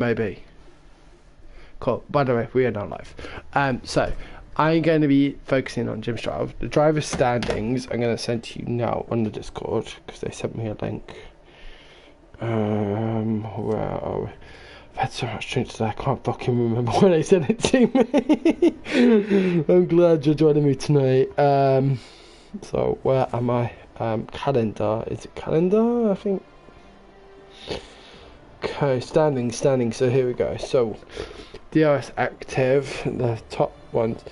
maybe. Cool. By the way, we are now live. So I'm going to be focusing on Jim's drive. The driver standings I'm going to send to you now on the Discord because they sent me a link. Where are we? I've had so much drink today, I can't fucking remember when they sent it to me. I'm glad you're joining me tonight. So where am I? Calendar. Is it calendar? I think. Okay, standing. So here we go. So DRS active, the top ones.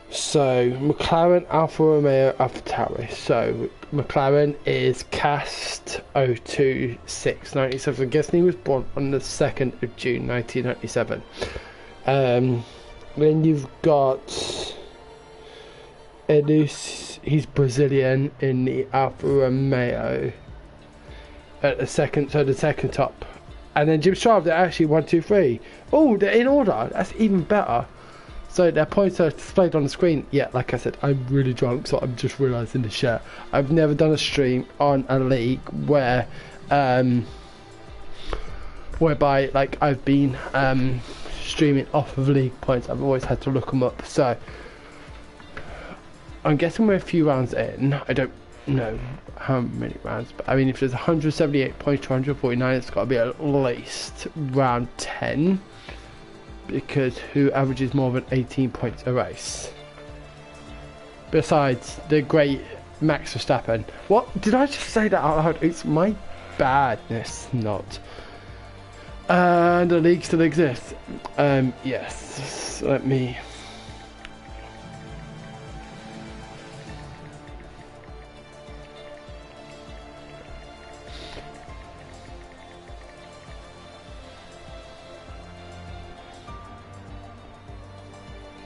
So McLaren, Alfa Romeo, Alfa Tauri. So McLaren is cast 02697. I'm guessing he was born on the 2nd of June 1997. Then you've got Edus, he's Brazilian in the Alfa Romeo at the second, so the second top. And then Jim Sharp, they're actually 1, 2, 3. Oh, they're in order. That's even better. So their points are displayed on the screen. Yeah, like I said, I'm really drunk, so I'm just realising this shit. I've never done a stream on a league where, whereby like I've been streaming off of league points. I've always had to look them up. So I'm guessing we're a few rounds in. I don't know how many rounds, but I mean, if there's 178 points to 149, it's got to be at least round 10. Because who averages more than 18 points a race? Besides the great Max Verstappen. What? Did I just say that out loud? It's my badness, not. The league still exists. Yes. Let me.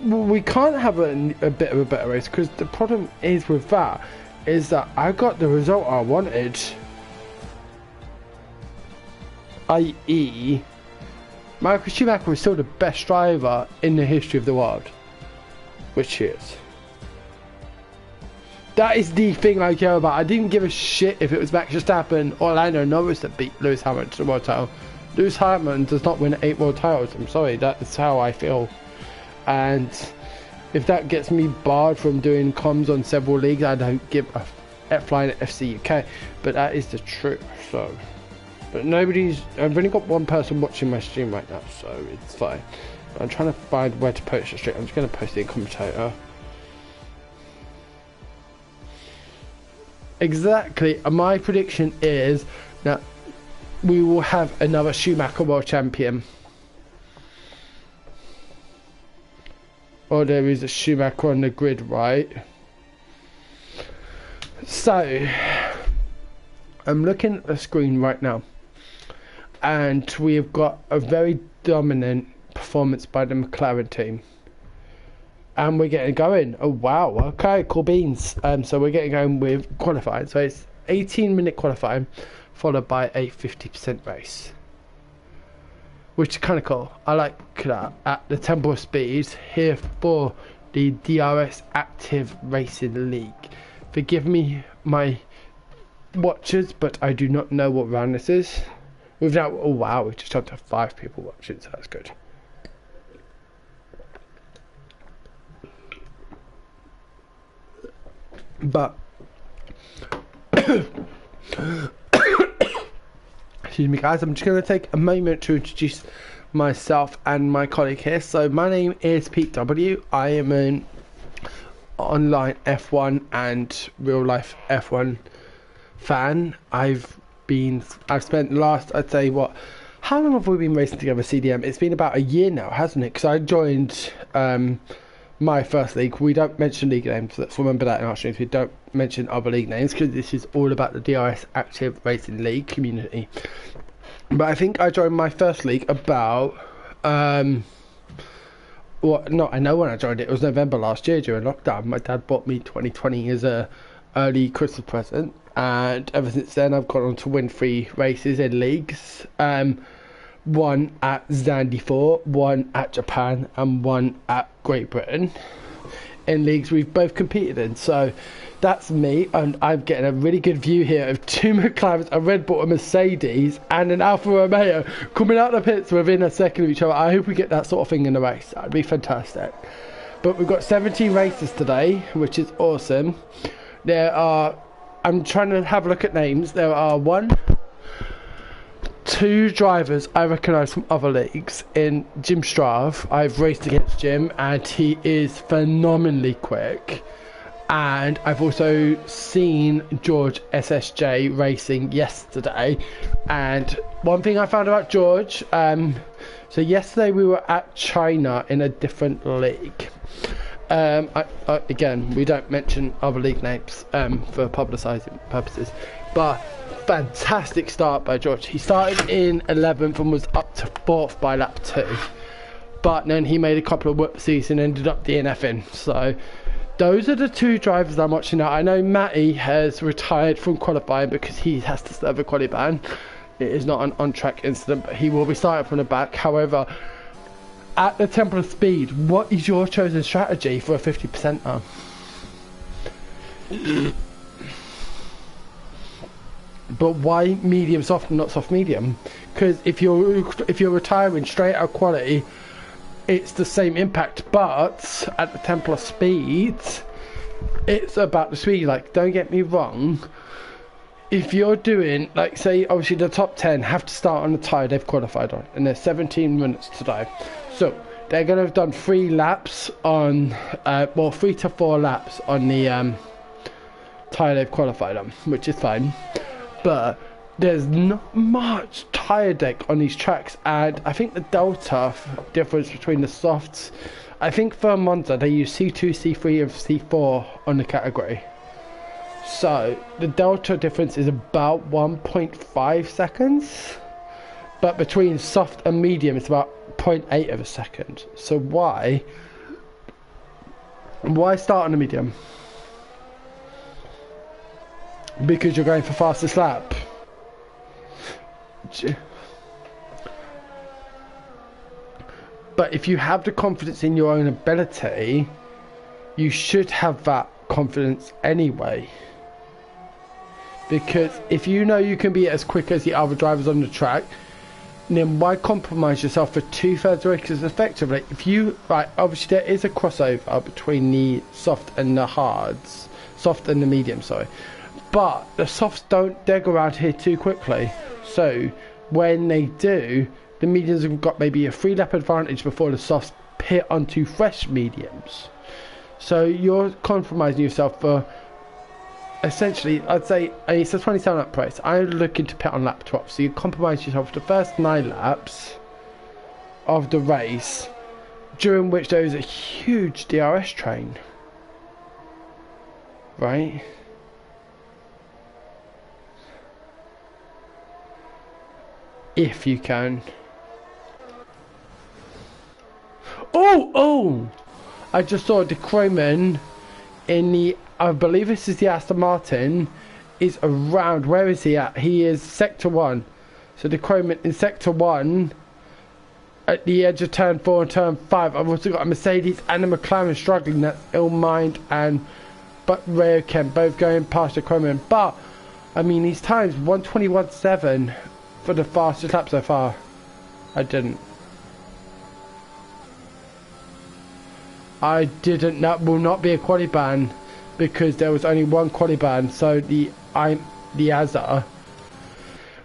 Well, we can't have a bit of a better race because the problem is with that is that I got the result I wanted, i.e. Michael Schumacher was still the best driver in the history of the world, which he is. That is the thing I care about. I didn't give a shit if it was Max Verstappen or Lando Norris that beat Lewis Hamilton to the world title. Lewis Hamilton does not win 8 world titles. I'm sorry, that is how I feel. And if that gets me barred from doing comms on several leagues, I don't give a flying at FC UK. But that is the truth. So, but I've only got one person watching my stream right now, so it's fine. I'm trying to find where to post the stream. I'm just going to post it in commentator. Exactly. My prediction is that we will have another Schumacher world champion. Or there is a Schumacher on the grid, right? So, I'm looking at the screen right now. And we've got a very dominant performance by the McLaren team. And we're getting going. Oh, wow. Okay, cool beans. So we're getting going with qualifying. So it's 18-minute qualifying, followed by a 50% race. Which is kind of cool. I like that. At the tempo of speed here for the DRS Active Racing League. Forgive me, my watchers, but I do not know what round this is. We've now, oh wow, we just up to 5 people watching, so that's good. But excuse me guys, I'm just going to take a moment to introduce myself and my colleague here. So my name is Pete W. I am an online F1 and real life F1 fan. I've spent the last, I'd say how long have we been racing together, CDM? It's been about a year now, hasn't it? Because I joined my first league. We don't mention league names, let's remember that in our streams. We don't mention other league names because this is all about the DRS Active Racing League community. But I think I joined my first league about I know when I joined it. It was November last year during lockdown. My dad bought me 2020 as a early Christmas present, and ever since then I've gone on to win 3 races in leagues. One at Zandvoort, one at Japan, and one at Great Britain. in leagues we've both competed in. So that's me, and I'm getting a really good view here of two McLarens, a Red Bull, a Mercedes, and an Alfa Romeo coming out of the pits within a second of each other. I hope we get that sort of thing in the race. That'd be fantastic. But we've got 17 races today, which is awesome. There are, I'm trying to have a look at names. There are 2 drivers I recognise from other leagues in Jim Strav. I've raced against Jim and he is phenomenally quick. And I've also seen George SSJ racing yesterday. And one thing I found about George, so yesterday we were at China in a different league. Again, we don't mention other league names for publicising purposes, but fantastic start by George. He started in 11th and was up to 4th by lap 2, but then he made a couple of whoopsies and ended up DNFing. So those are the 2 drivers I'm watching now. I know Matty has retired from qualifying because he has to serve a quali ban. It is not an on-track incident, but he will be starting from the back. However, at the Temple of Speed, what is your chosen strategy for a 50% now? But why medium soft and not soft medium? Because if you're retiring straight out of quality, it's the same impact, but at the Temple of Speed, it's about the speed. Like, don't get me wrong, if you're doing, like, say, obviously the top 10 have to start on the tyre they've qualified on, and there's 17 minutes today. So they're going to have done 3 laps on, 3 to 4 laps on the tyre they've qualified on, which is fine. But there's not much tyre deck on these tracks, and I think the delta difference between the softs, I think for Monza they use C2, C3 and C4 on the category. So the delta difference is about 1.5 seconds, but between soft and medium it's about 0.8 of a second. So why start on the medium? Because you're going for fastest lap. But if you have the confidence in your own ability, you should have that confidence anyway. Because if you know you can be as quick as the other drivers on the track, then why compromise yourself for 2/3 races effectively? If you, right, obviously there is a crossover between the soft and the hards, soft and the medium, sorry. But the softs don't dig around here too quickly. So when they do, the mediums have got maybe a 3-lap advantage before the softs pit onto fresh mediums. So you're compromising yourself for, essentially, I'd say, it's a 27-lap race. I'm looking to pit on lap 12. So you compromise yourself for the first 9 laps of the race, during which there is a huge DRS train. Right? If you can. Oh! I just saw De Crowman in the, I believe this is the Aston Martin, is around, where is he at? He is sector 1. So De Crowman in sector 1 at the edge of turn 4 and turn 5. I've also got a Mercedes and a McLaren struggling. That's Illmind and Ray Kemp both going past De Crowman. But I mean, these times 1:21.7 for the fastest lap so far. I didn't. That will not be a quali ban because there was only one quali ban. So the Azza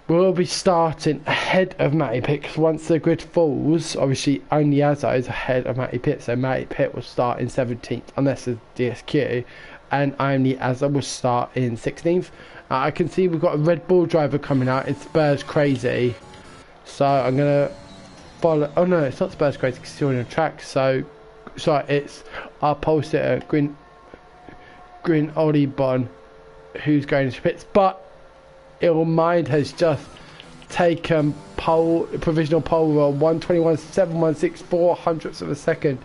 will be starting ahead of Matty Pitt, because once the grid falls, obviously only Azza is ahead of Matty Pitt. So Matty Pitt will start in 17th unless it's DSQ, and the Azza will start in 16th. I can see we've got a Red Bull driver coming out. It's Spurs Crazy. So I'm going to follow. Oh no, it's not Spurs Crazy because he's still on the track. So it's our pole sitter, Grin Olibon, who's going to pits. But Illmind has just taken provisional pole roll 1:21.716, 400ths of a second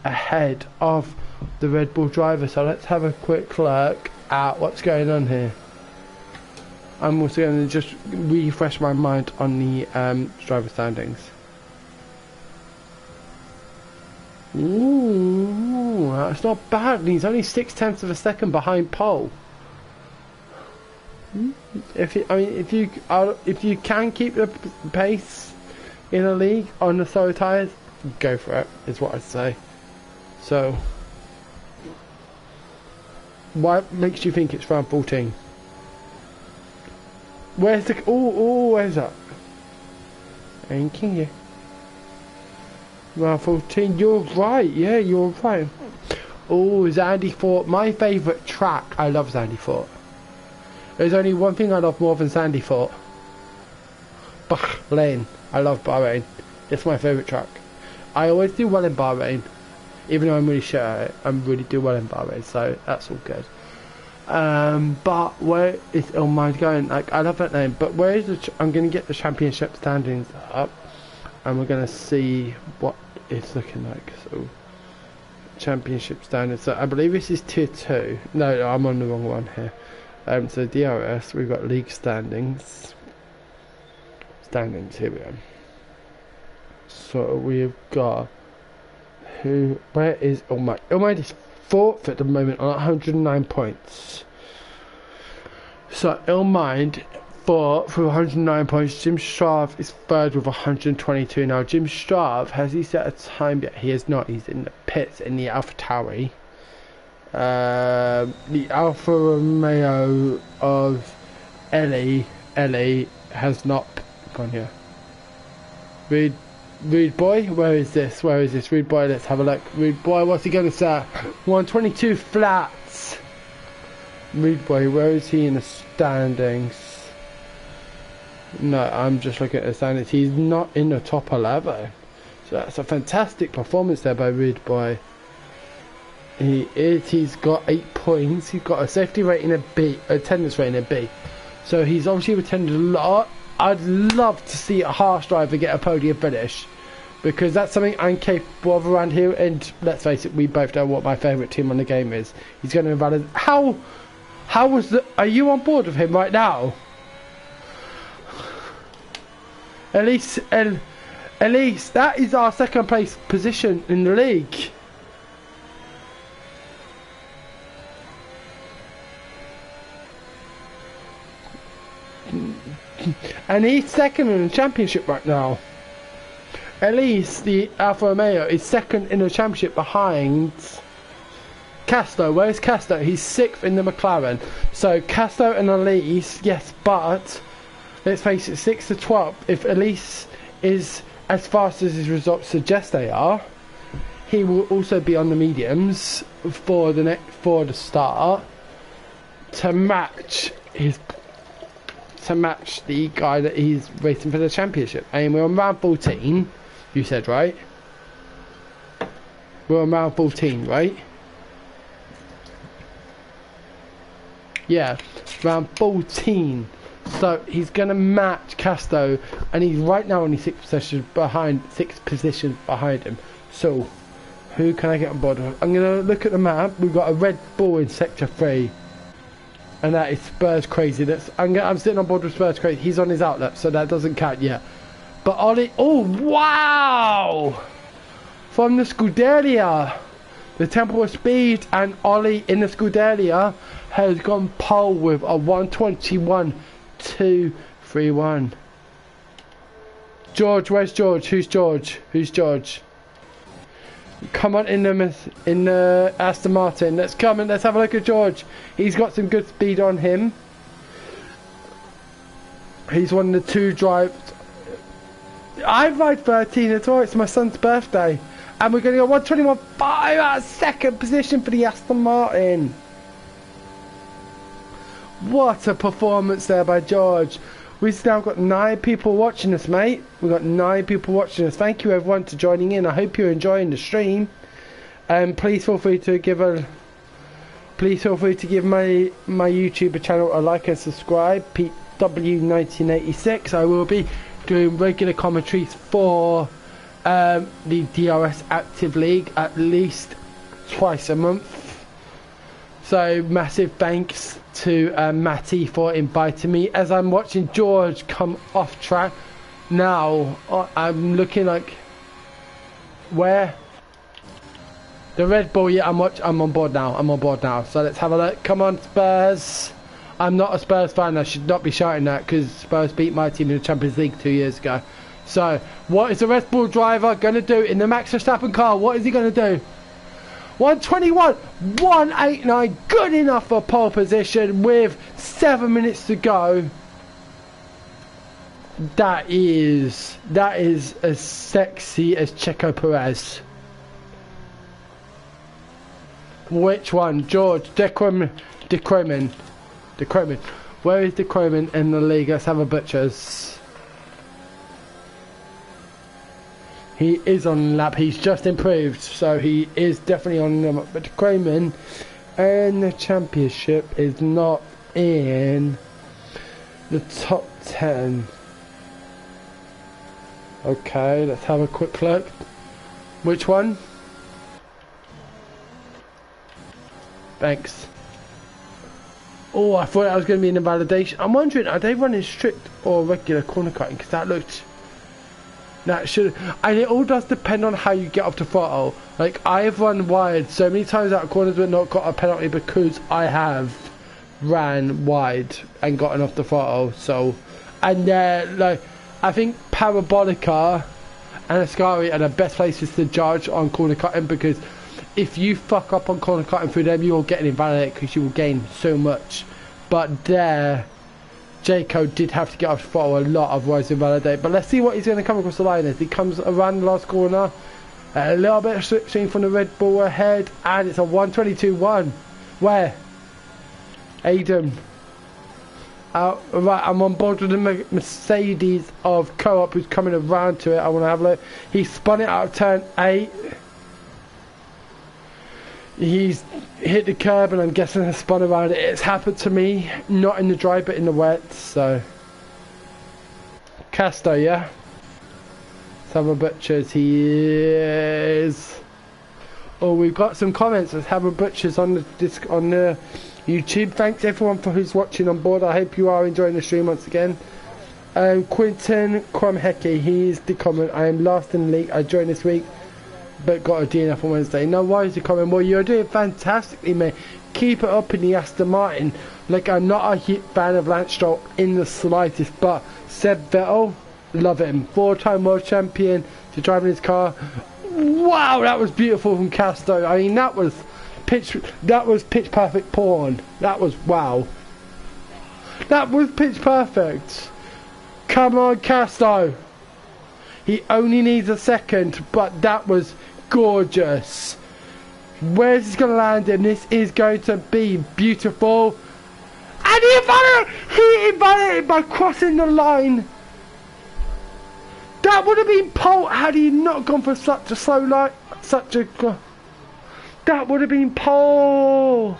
ahead of the Red Bull driver. So let's have a quick look at what's going on here. I'm also going to just refresh my mind on the driver standings. Ooh, that's not bad. He's only 0.6 of a second behind pole. If you can keep the pace in a league on the slow tyres, go for it. Is what I'd say. So, what makes you think it's round 14? Where's the... where's that? Ain't you? Round 14, you're right, yeah, you're right. Oh, Zandvoort, my favourite track. I love Zandvoort. There's only one thing I love more than Zandvoort. Bahrain. I love Bahrain. It's my favourite track. I always do well in Bahrain. Even though I'm really shit at it, I really do well in Bahrain, so that's all good. But where is Illmind going? Like, I love that name, but where is the... I'm going to get the championship standings up, and we're going to see what it's looking like. So, championship standings. So, I believe this is tier 2. No, I'm on the wrong one here. So DRS, we've got league standings. Here we go. So we've got... where is Illmind? Illmind is 4th at the moment on 109 points. So Illmind 4th with 109 points. Jim Strav is 3rd with 122. Now Jim Strav, has he set a time yet? He has not. He's in the pits in the AlphaTauri. The Alfa Romeo of Ellie has not gone here. Rude boy, where is this? Rude boy, let's have a look. Rude boy, what's he gonna say? 122 flats. Rude boy, where is he in the standings? No, I'm just looking at the standings. He's not in the top 11. So that's a fantastic performance there by Rude boy. He's got 8 points. He's got a safety rating of B, attendance rating of B. So he's obviously attended a lot. I'd love to see a harsh driver get a podium finish, because that's something I'm capable of around here. And let's face it, we both know what my favourite team on the game is. He's going to invalidate. How was the... Are you on board with him right now? At least that is our 2nd place position in the league. And he's 2nd in the championship right now. At least the Alfa Romeo is 2nd in the championship behind Castro. Where's Castro? He's 6th in the McLaren. So Castro and Elise, yes, but let's face it, 6th to 12th. If Elise is as fast as his results suggest they are, he will also be on the mediums for the start to match the guy that he's racing for the championship. And we're on round 14, you said, right? We're on round 14, right? Yeah, round 14. So he's going to match Castro, and he's right now only 6 positions behind him. So who can I get on board with? I'm going to look at the map. We've got a Red Bull in sector 3. And that is Spurs Crazy. I'm sitting on board with Spurs Crazy. He's on his outlet, so that doesn't count yet. But Ollie... Oh, wow! From the Scuderia. The Temple of Speed and Ollie in the Scuderia has gone pole with a 121.231. George, where's George? Who's George? Come on in the Aston Martin. Let's come and let's have a look at George. He's got some good speed on him. He's one of the 2 drives. I ride 13 as well. It's my son's birthday, and we're going to go 121.5 out of 2nd position for the Aston Martin. What a performance there by George. We've now got 9 people watching us, mate. We've got 9 people watching us. Thank you everyone for joining in. I hope you're enjoying the stream. Please feel free to give my YouTube channel a like and subscribe. Pete W1986. I will be doing regular commentaries for the DRS Active League at least twice a month. So massive thanks to Matty for inviting me. As I'm watching George come off track now, I'm looking like, where? The Red Bull, yeah, I'm on board now. I'm on board now. So let's have a look. Come on, Spurs. I'm not a Spurs fan. I should not be shouting that because Spurs beat my team in the Champions League 2 years ago. So, what is the Red Bull driver going to do in the Max Verstappen car? What is he going to do? 121, 189, good enough for pole position with 7 minutes to go. That is as sexy as Checo Perez. Which one? George, De Croman. Where is De Croman in the league? Let's have a butchers. He is on lap. He's just improved, so he is definitely on the lap. But De Croman and the championship is not in the top 10. Okay, let's have a quick look. Which one? Thanks. Oh, I thought that was going to be an invalidation. I'm wondering, are they running strict or regular corner cutting? Because that looked... That should... And it all does depend on how you get off the throttle. Like, I've run wide so many times out of corners but not got a penalty because I have ran wide and gotten off the throttle. So, and like, I think Parabolica and Ascari are the best places to judge on corner cutting, because if you fuck up on corner cutting through them, you'll get invalidated because you will gain so much. But there, Jaco did have to get off the throttle a lot, otherwise invalidate. But let's see what he's going to come across the line as he comes around the last corner. A little bit of slipstream from the Red Bull ahead, and it's a 122.1. Where? Aiden. Right, I'm on board with the Mercedes of Co-op who's coming around to it. I want to have a look. He spun it out of turn 8. He's hit the curb and I'm guessing has spun around it. It's happened to me, not in the dry but in the wet. So Casto, yeah. Let's have a butchers. He is. Oh, we've got some comments. Let's have a butchers on the disc on the YouTube. Thanks everyone for who's watching on board. I hope you are enjoying the stream once again. Quinton Cromhecke, he's the comment. I am last in the league. I joined this week but got a DNF on Wednesday. Now, why is he coming? Well, you're doing fantastically, mate. Keep it up in the Aston Martin. Like, I'm not a fan of Lance Stroll in the slightest, but Seb Vettel, love him. 4-time world champion to driving his car. Wow, that was beautiful from Casto. I mean, that was pitch perfect porn. That was wow. That was pitch perfect. Come on, Casto. He only needs a second, but that was gorgeous. Where's this going to land in? This is going to be beautiful. And he invalidated by crossing the line. That would have been pole had he not gone for such a slow line. That would have been pole.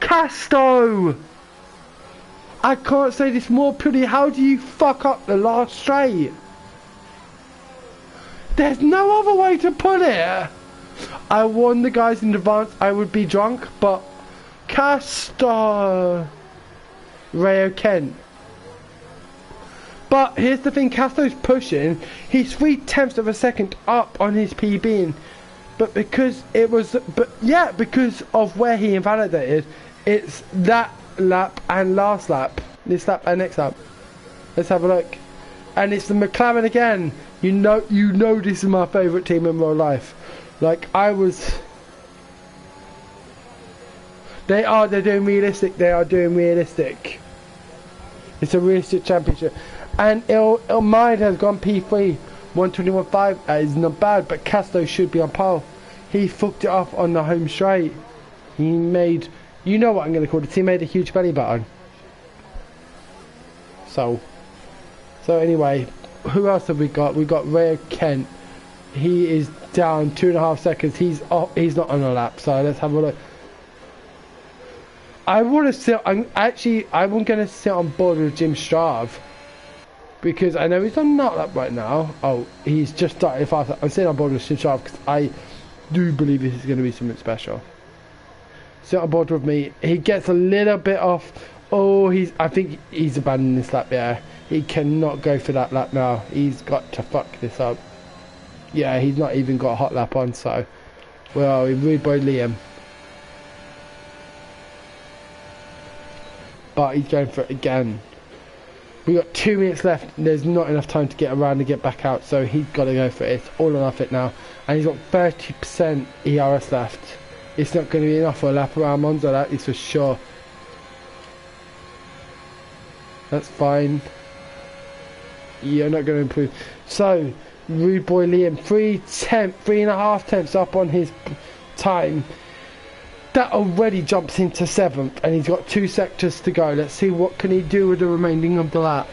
Casto. I can't say this more purely. How do you fuck up the last straight? There's no other way to put it. I warned the guys in advance I would be drunk, but Casto, Rayo Kent. But here's the thing, Casto's pushing. He's 0.3 of a second up on his PB, but because it was, because of where he invalidated, it's that lap and last lap, this lap and next lap. Let's have a look, and it's the McLaren again. You know this is my favourite team in real life. Like, they're doing realistic. They are doing realistic. It's a realistic championship. And Ilmaid has gone P3, 121.5. That is not bad, but Casto should be on pole. He fucked it off on the home straight. He made, you know what I'm going to call it. He made a huge belly button. So anyway, who else have we got? We've got Ray Kent. He is down 2.5 seconds. He's not on a lap. So let's have a look. I want to sit. I'm going to sit on board with Jim Strav because I know he's on that lap right now. Oh, he's just started fast. I'm sitting on board with Jim Strav because I do believe this is going to be something special. Sit on board with me. He gets a little bit off. Oh, I think he's abandoning this lap. Yeah. He cannot go for that lap now. He's got to fuck this up. Yeah, he's not even got a hot lap on, so Where are we? Rude boy Liam. But he's going for it again. We got 2 minutes left. There's not enough time to get around and get back out, so he's got to go for it. It's all or nothing now. And he's got 30% ERS left. It's not going to be enough for a lap around Monza, that is for sure. That's fine. You're not going to improve. So, rude boy Liam, 3.5 tenths up on his time. That already jumps into 7th, and he's got 2 sectors to go. Let's see what can he do with the remaining of the lap.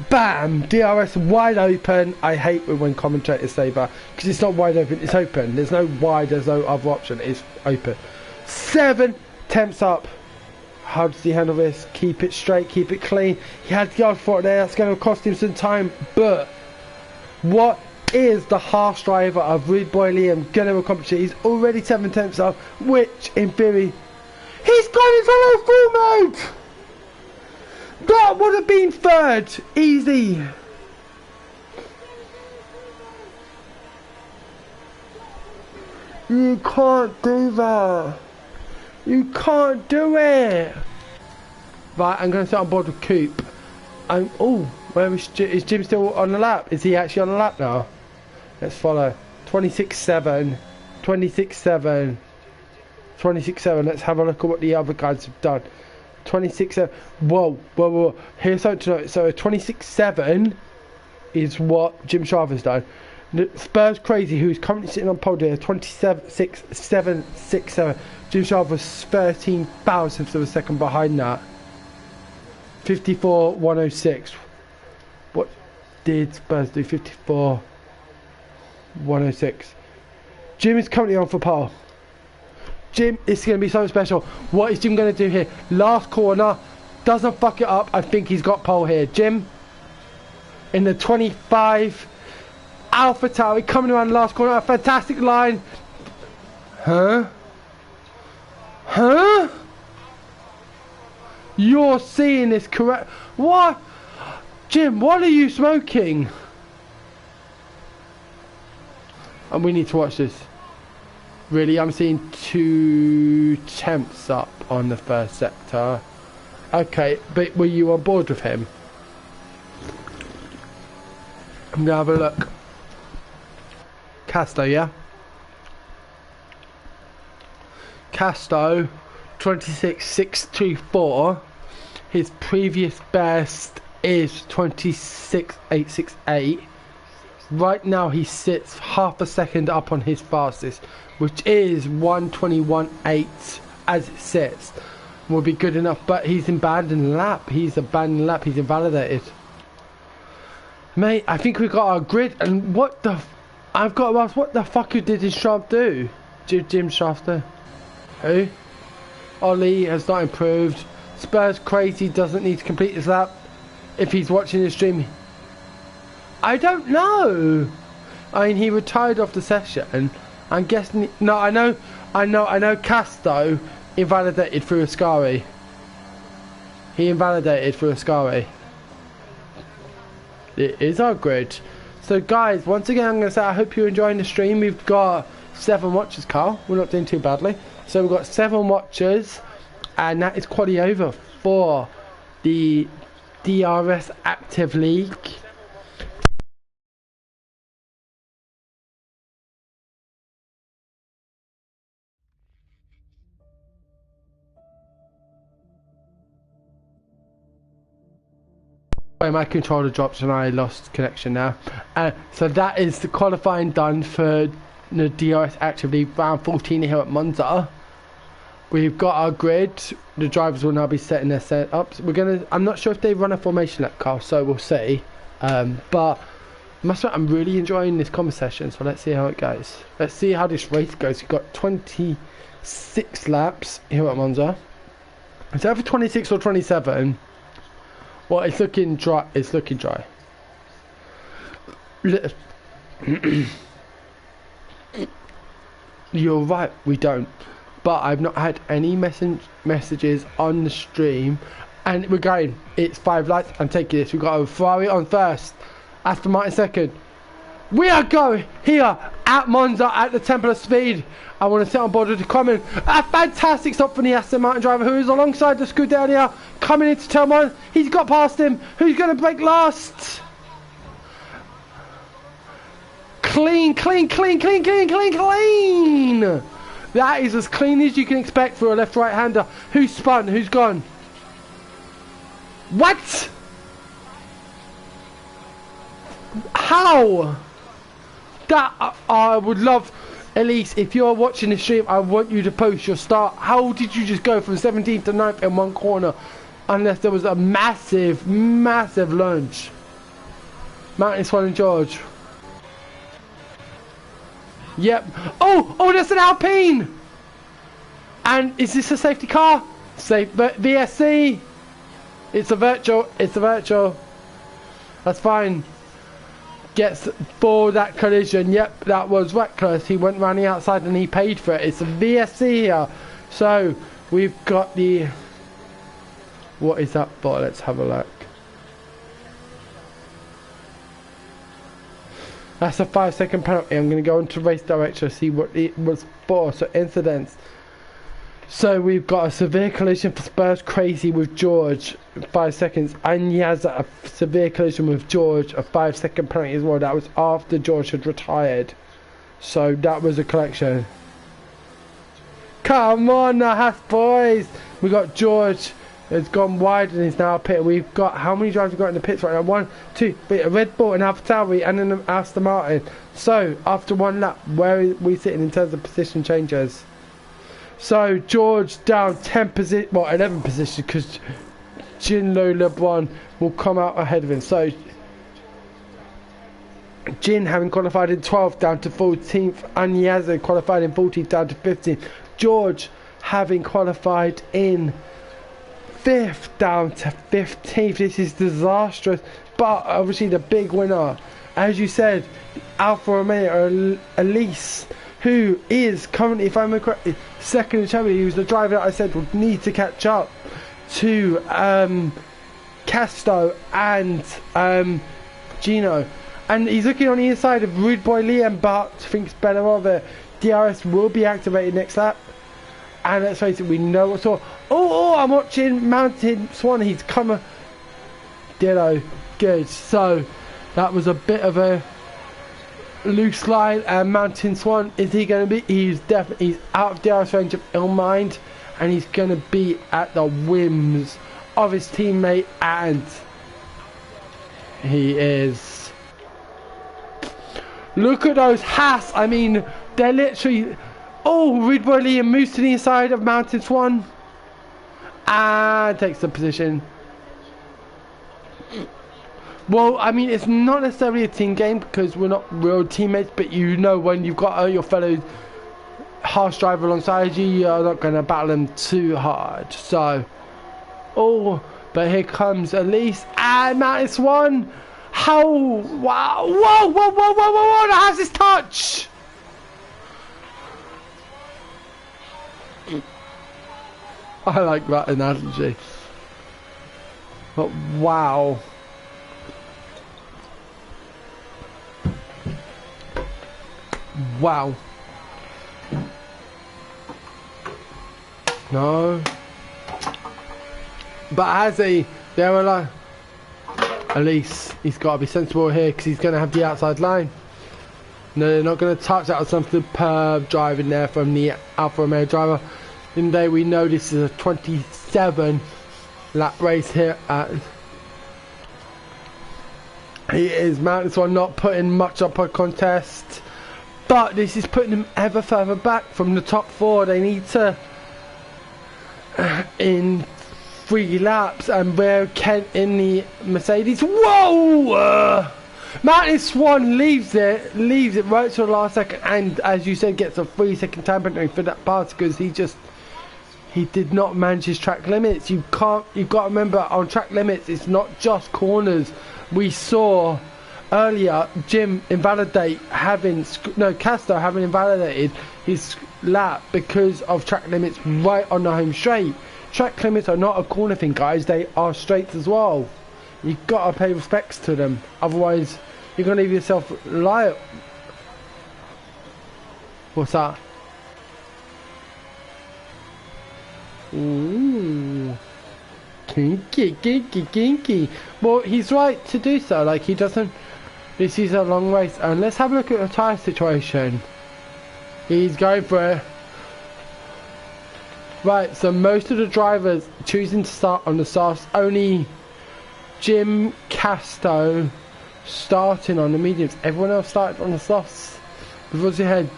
Bam! DRS wide open. I hate when commentators say that, because it's not wide open, it's open. There's no wide, there's no other option, it's open. 7 tenths up. How does he handle this? Keep it straight, keep it clean. He had to go for it there, that's going to cost him some time, but what is the harsh driver of rude boy Liam going to accomplish it? He's already 7 tenths up, which in theory, he's gone into low full mode! That would have been 3rd, easy. You can't do that. You can't do it. Right, I'm going to sit on board with Coop. Oh, where is Jim still on the lap? Is he actually on the lap now? Let's follow. 26.7. 26.7. 26.7. Let's have a look at what the other guys have done. 26.7. Whoa. Here's something to note. So 26.7 is what Jim Sharver's done. Spurs Crazy, who's currently sitting on pole here, 27.767. Jim Sharver's 13 thousandths of a second behind that. 54.106. What did Spurs do? 54.106. Jim is currently on for pole. Jim, it's going to be so special. What is Jim going to do here? Last corner. Doesn't fuck it up. I think he's got pole here. Jim in the 25. Alpha Tauri coming around the last corner. A fantastic line. Huh? You're seeing this correct. What? Jim, what are you smoking? And we need to watch this. Really, I'm seeing 2 tenths up on the first sector. Okay, but were you on board with him? I'm gonna have a look. Casto, yeah? Casto, 26.624. His previous best is 26.868. Right now he sits half a second up on his fastest, which is 1:21.8 as it sits. Will be good enough, but he's abandoned lap. He's abandoned lap. He's invalidated. Mate, I think we got our grid, and what the... I've got to ask, what the fuck did this shaft do? Jim Shafter? Who? Ollie has not improved. Spurs Crazy doesn't need to complete his lap. If he's watching the stream, I don't know. I mean, he retired off the session. I'm guessing. No, I know. Casto invalidated through Ascari. He invalidated through Ascari. It is our grid. So guys, once again, I'm going to say I hope you're enjoying the stream. We've got 7 watchers, Carl. We're not doing too badly. So we've got 7 watchers, and that is quality over for the DRS Active League. My controller dropped and I lost connection now. So that is the qualifying done for the DRS Active League round 14 here at Monza. We've got our grid. The drivers will now be setting their setups. I'm not sure if they run a formation lap, Carl, so we'll see. But I'm really enjoying this conversation, so let's see how it goes. Let's see how this race goes. We've got 26 laps here at Monza. It's either 26 or 27. Well, it's looking dry. It's looking dry. You're right, we don't. But I've not had any messages on the stream. And we're going. It's 5 lights. I'm taking this. We've got a Ferrari on first. Aston Martin second. We are going here at Monza at the Temple of Speed. I want to sit on board with the comment. A fantastic stop from the Aston Martin driver who is alongside the Scuderia coming into turn one. He's got past him. Who's going to break last? Clean, clean, clean, clean, clean, clean, clean. That is as clean as you can expect for a left-right hander. Who's spun? Who's gone? What? How? That I would love, Elise, if you're watching the stream, I want you to post your start. How did you just go from 17th to 9th in one corner? Unless there was a massive, massive lunge. Mountain Swan and George. Yep. Oh, that's an Alpine! And is this a safety car? Safe, but VSC. It's a virtual. That's fine. Gets for that collision. Yep, that was reckless. He went round the outside and he paid for it. It's a VSC here. So we've got the. What is that for? Let's have a look. That's a 5-second penalty. I'm going to go into race director, see what it was for. So incidents. So we've got a severe collision for Spurs Crazy with George, 5 seconds. And Yazza, a severe collision with George, a 5-second penalty as well. That was after George had retired. So that was a collection. Come on, the Haas boys. We got George has gone wide and is now pit. We've got, how many drivers have we got in the pits right now? 1, 2, a Red Bull, an AlphaTauri and an Aston Martin. So after one lap, where are we sitting in terms of position changes? So George down 10 position, well 11 positions, because Jinlo LeBron will come out ahead of him. So Jin having qualified in 12th down to 14th, and Yazza qualified in 14th down to 15th. George having qualified in 5th down to 15th. This is disastrous, but obviously the big winner, as you said, Alfa Romeo Elise, who is currently, if I'm correct, second in champion. He was the driver that I said would need to catch up to Casto and Gino. And he's looking on the inside of Rude Boy Liam, but thinks better of it. DRS will be activated next lap. And let's face it, we know what's all. Oh, I'm watching Mountain Swan. He's come. Ditto. Good. So that was a bit of a loose line. And Mountain Swan, is he going to be? He's out of DRS range of Illmind, and he's going to be at the whims of his teammate. And he is. Look at those Haas. I mean, they're literally. Oh, Rude Boy Liam moves to the inside of Mountain Swan and takes the position. Well, I mean, it's not necessarily a team game because we're not real teammates, but you know when you've got your fellow harsh driver alongside you, you're not going to battle them too hard. So, oh, but here comes Elise and Mountain Swan. How? Wow! Whoa! Whoa! Whoa! Whoa! Whoa! Whoa! That has his touch. I like that analogy. But wow. Wow. No. But as they were like, Elise, he's got to be sensible here because he's going to have the outside line. No, they're not going to touch. That was some superb driving there from the Alfa Romeo driver. In there, we know this is a 27 lap race here at. He is Mountain Swan not putting much up a contest, but this is putting him ever further back from the top 4. They need to in 3 laps, and where Kent in the Mercedes. Whoa! Mountain Swan leaves it right to the last second, and as you said, gets a 3-second time penalty for that pass because he did not manage his track limits. You've got to remember, on track limits, it's not just corners. We saw earlier Jim invalidate Castro having invalidated his lap because of track limits right on the home straight. Track limits are not a corner thing, guys. They are straights as well. You gotta pay respects to them, otherwise you're gonna leave yourself liable. What's that? Ooh. Kinky, kinky, kinky. Well, he's right to do so. Like, he doesn't. This is a long race, and let's have a look at the tyre situation. He's going for it. Right, so most of the drivers choosing to start on the softs. Only Jim Casto starting on the mediums. Everyone else started on the softs. Because you had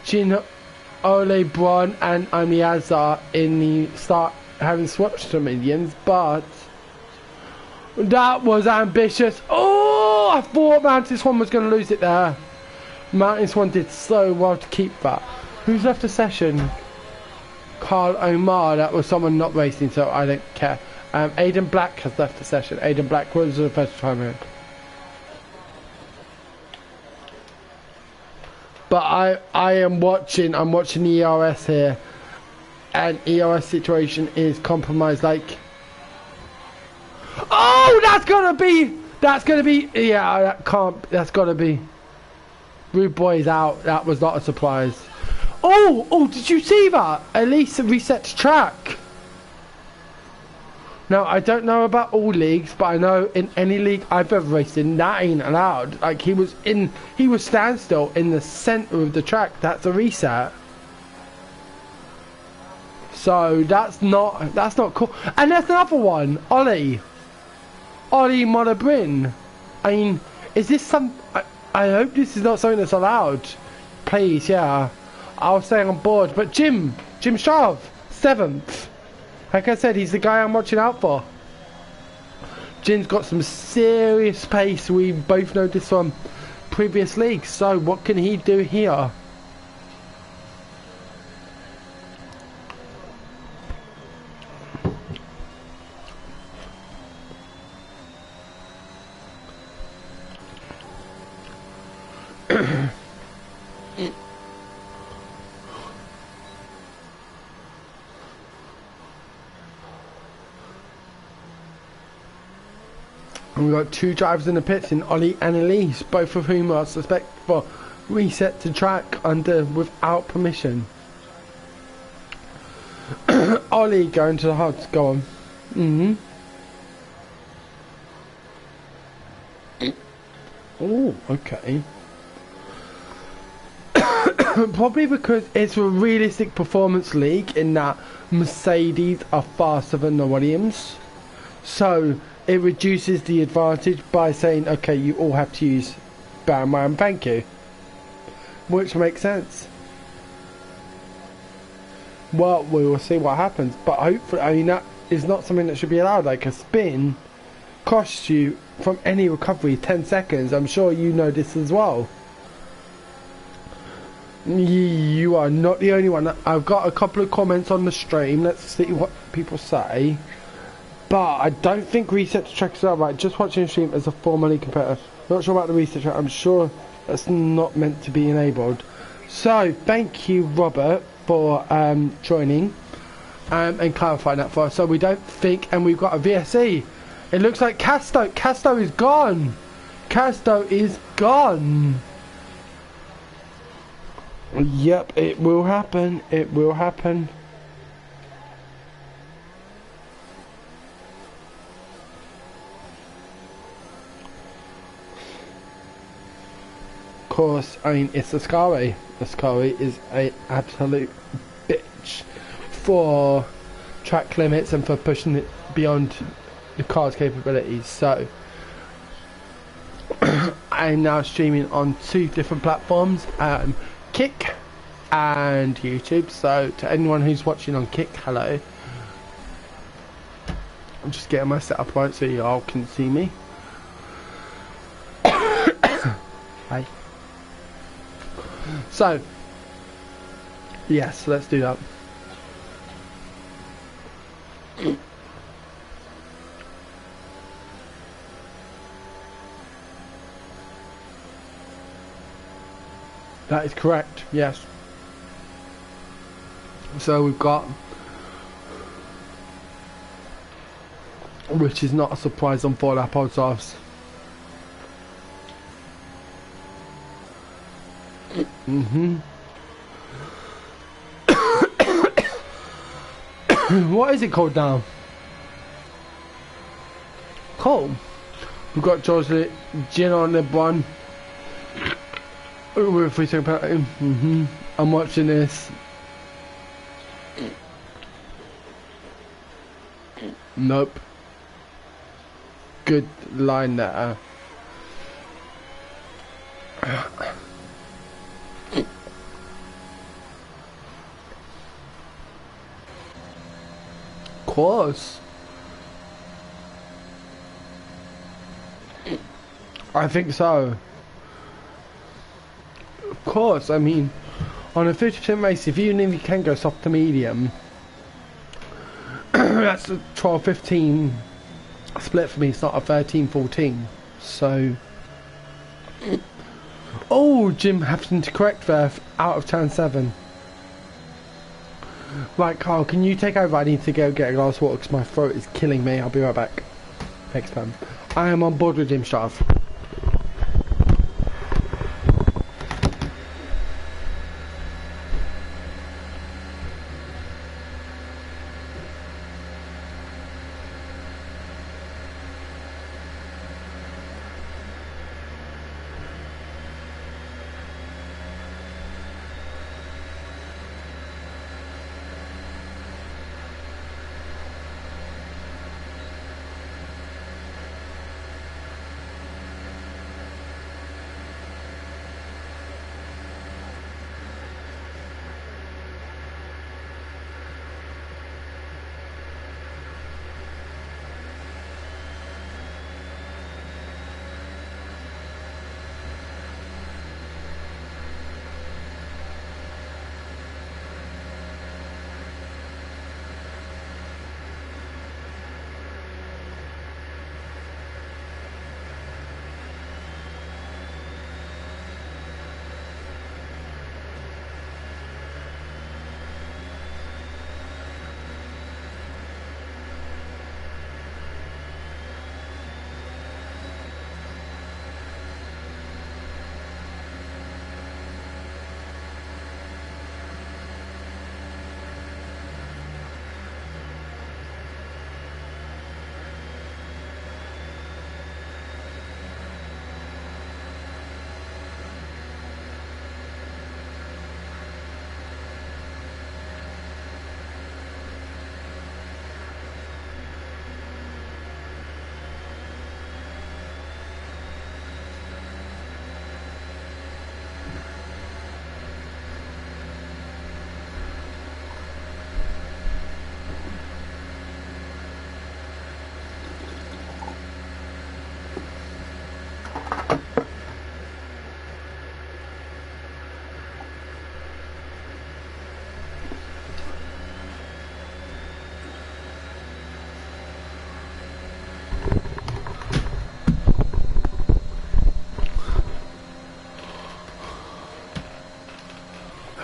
Gin Ole Braun and Amiazar in the start having switched to mediums, but that was ambitious. Oh, I thought Mountain Swan was going to lose it there. Mountain Swan did so well to keep that. Who's left the session? Carl Omar. That was someone not racing, so I don't care. Aidan Black has left the session. Aidan Black was the first time in. But I'm watching the ERS here, and ERS situation is compromised. Like, oh, that's gonna be, yeah, that can't, that's gotta be. Rude Boy's out. That was not a surprise. Oh, did you see that? Elise resets track. Now, I don't know about all leagues, but I know in any league I've ever raced in, that ain't allowed. Like, he was standstill in the center of the track. That's a reset. So that's not cool. And there's another one, Ollie Monobrin. I mean, is this some? I hope this is not something that's allowed. Please, yeah. I'll stay on board. But Jim Sharv, 7th. Like I said, he's the guy I'm watching out for. Jim's got some serious pace. We both know this from previous leagues. So what can he do here? And we've got two drivers in the pits in Ollie and Elise, both of whom are suspect for reset to track without permission. Ollie going to the hards, go on. Oh, okay. Probably because it's a realistic performance league in that Mercedes are faster than the Williams. So it reduces the advantage by saying, okay, you all have to use bam, thank you. Which makes sense. Well, we will see what happens. But hopefully, I mean, that is not something that should be allowed. Like, a spin costs you from any recovery 10 seconds. I'm sure you know this as well. You are not the only one. I've got a couple of comments on the stream. Let's see what people say. But I don't think reset to track is right. Just watching the stream as a former league competitor. Not sure about the reset track. I'm sure that's not meant to be enabled. So thank you, Robert, for joining and clarifying that for us. So we don't think, and we've got a VSE. It looks like Casto is gone. Casto is gone. Yep, it will happen. It will happen. Of course, I mean, it's Ascari. Ascari is an absolute bitch for track limits and for pushing it beyond the car's capabilities. So I'm now streaming on 2 different platforms, Kick and YouTube. So to anyone who's watching on Kick, hello. I'm just getting my setup right so you all can see me. Hi. So yes, let's do that. That is correct, yes. So we've got which is not a surprise on 4 lap odds offs. What is it called now? Cool. We've got George Gin on LeBron. We're 3 second penalty. I'm watching this. Nope. Good line there. Course. I think so. Of course, I mean, on a 50% race, even if you can go soft to medium, that's a 12-15 split for me. It's not a 13-14. So, oh, Jim happened to correct there. Out of turn 7. Right, Carl, can you take over? I need to go get a glass of water because my throat is killing me. I'll be right back. Next time. I am on board with Jim Strav.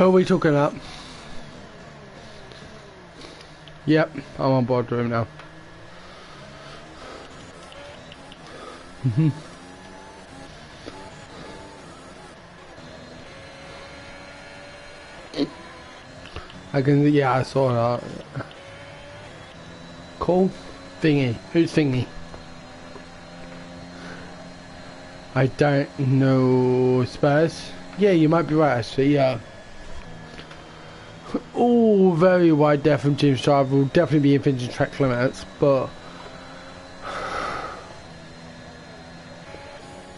Who are we talking about? Yep, I'm on board with him now. I can, yeah, I saw that. Cool. Thingy. Who's Thingy? I don't know. Spurs? Yeah, you might be right actually, yeah. Oh, very wide there from James Drive. Will definitely be infringing track limits, but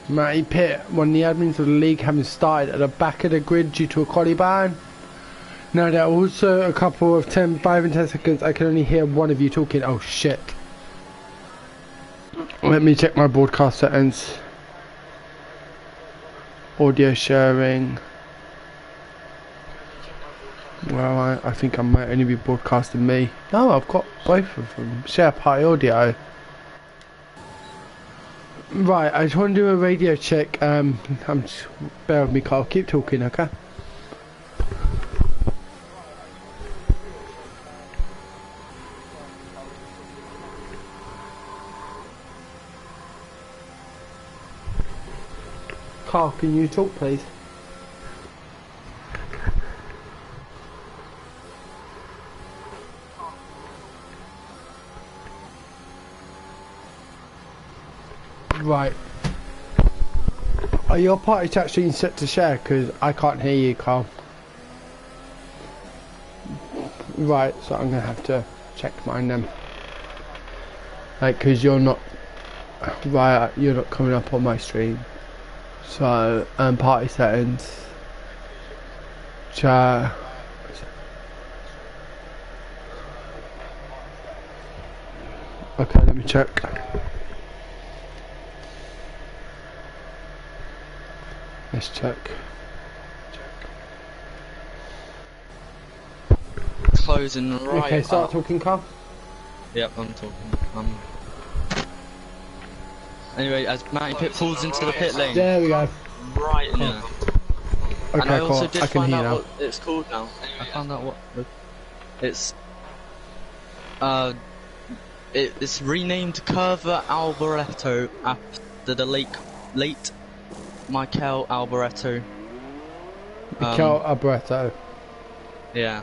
Matty Pitt, one of the admins of the league, having started at the back of the grid due to a quality ban. Now there are also a couple of 5 and 10 seconds. I can only hear one of you talking. Oh shit. Let me check my broadcast settings. Audio sharing. Well, I think I might only be broadcasting me. No, I've got both of them. Share party audio. Right, I just want to do a radio check. Bear with me, Carl. Keep talking, okay? Carl, can you talk, please? Right. Are your party chat streams set to share? Because I can't hear you, Carl. Right, so I'm going to have to check mine then. Like, because you're not... Right, you're not coming up on my stream. So, party settings. Chat. Okay, let me check. Let's check. Closing right. Okay, start talking, Carl. Yep, I'm talking. Anyway, as Matty Pit pulls into the pit lane. There we go. Right in there. Okay, and I cool. also did I can find hear out now. what it's called now. I found out what it's. It's renamed Curva Alboreto after the late Michael Alboreto. Michael Alboreto. Yeah.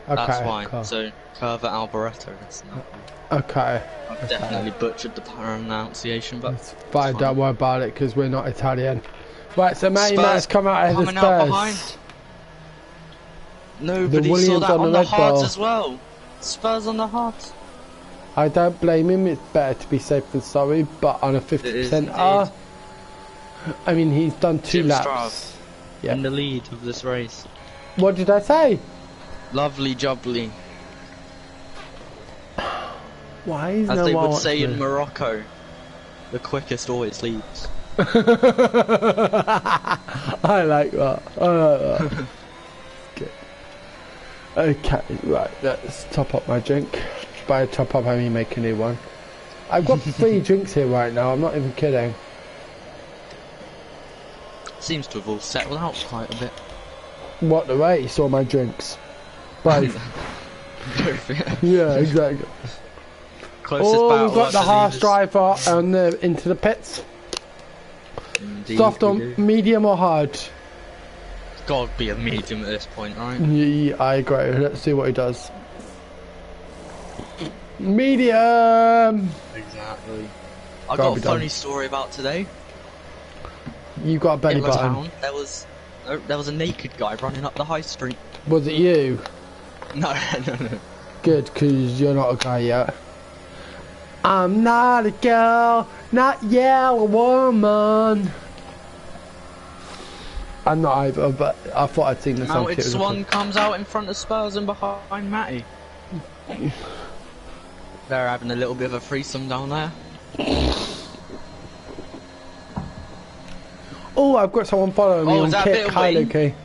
Okay, That's why. cool. So Curva Alboreto. That's not. Okay. I've definitely butchered the pronunciation, but it's fine. Don't worry about it because we're not Italian. Right, so Matty Matt's come out ahead of Spurs. Out behind. Nobody saw that on the hards as well. Spurs on the hards. I don't blame him. It's better to be safe than sorry. But on a 50% R, I mean he's done 2 laps. Yeah. In the lead of this race. What did I say? Lovely jubbly. Why is As no they one would say in Morocco, the quickest always leads. I like that. I like that. Good. Okay, right, let's top up my drink. By top up, I mean make a new one. I've got 3 drinks here right now, I'm not even kidding. Seems to have all settled out quite a bit. What, the race or my drinks? Both. Yeah, exactly. We've got the harsh driver on the, into the pits. Indeed, soft or medium or hard? It's got to be a medium at this point, right? Yeah, I agree. Let's see what he does. Medium! Exactly. I got a funny story about today. You got a belly button. Town, there was a naked guy running up the high street. Was it you? No. Good, because you're not a guy yet. I'm not a girl, not yet a woman. I'm not either, but I thought I'd sing the song. Mounted Swan comes out in front of Spurs and behind Matty. They're having a little bit of a threesome down there. Oh, I've got someone following me on Kick. Hi, Luki.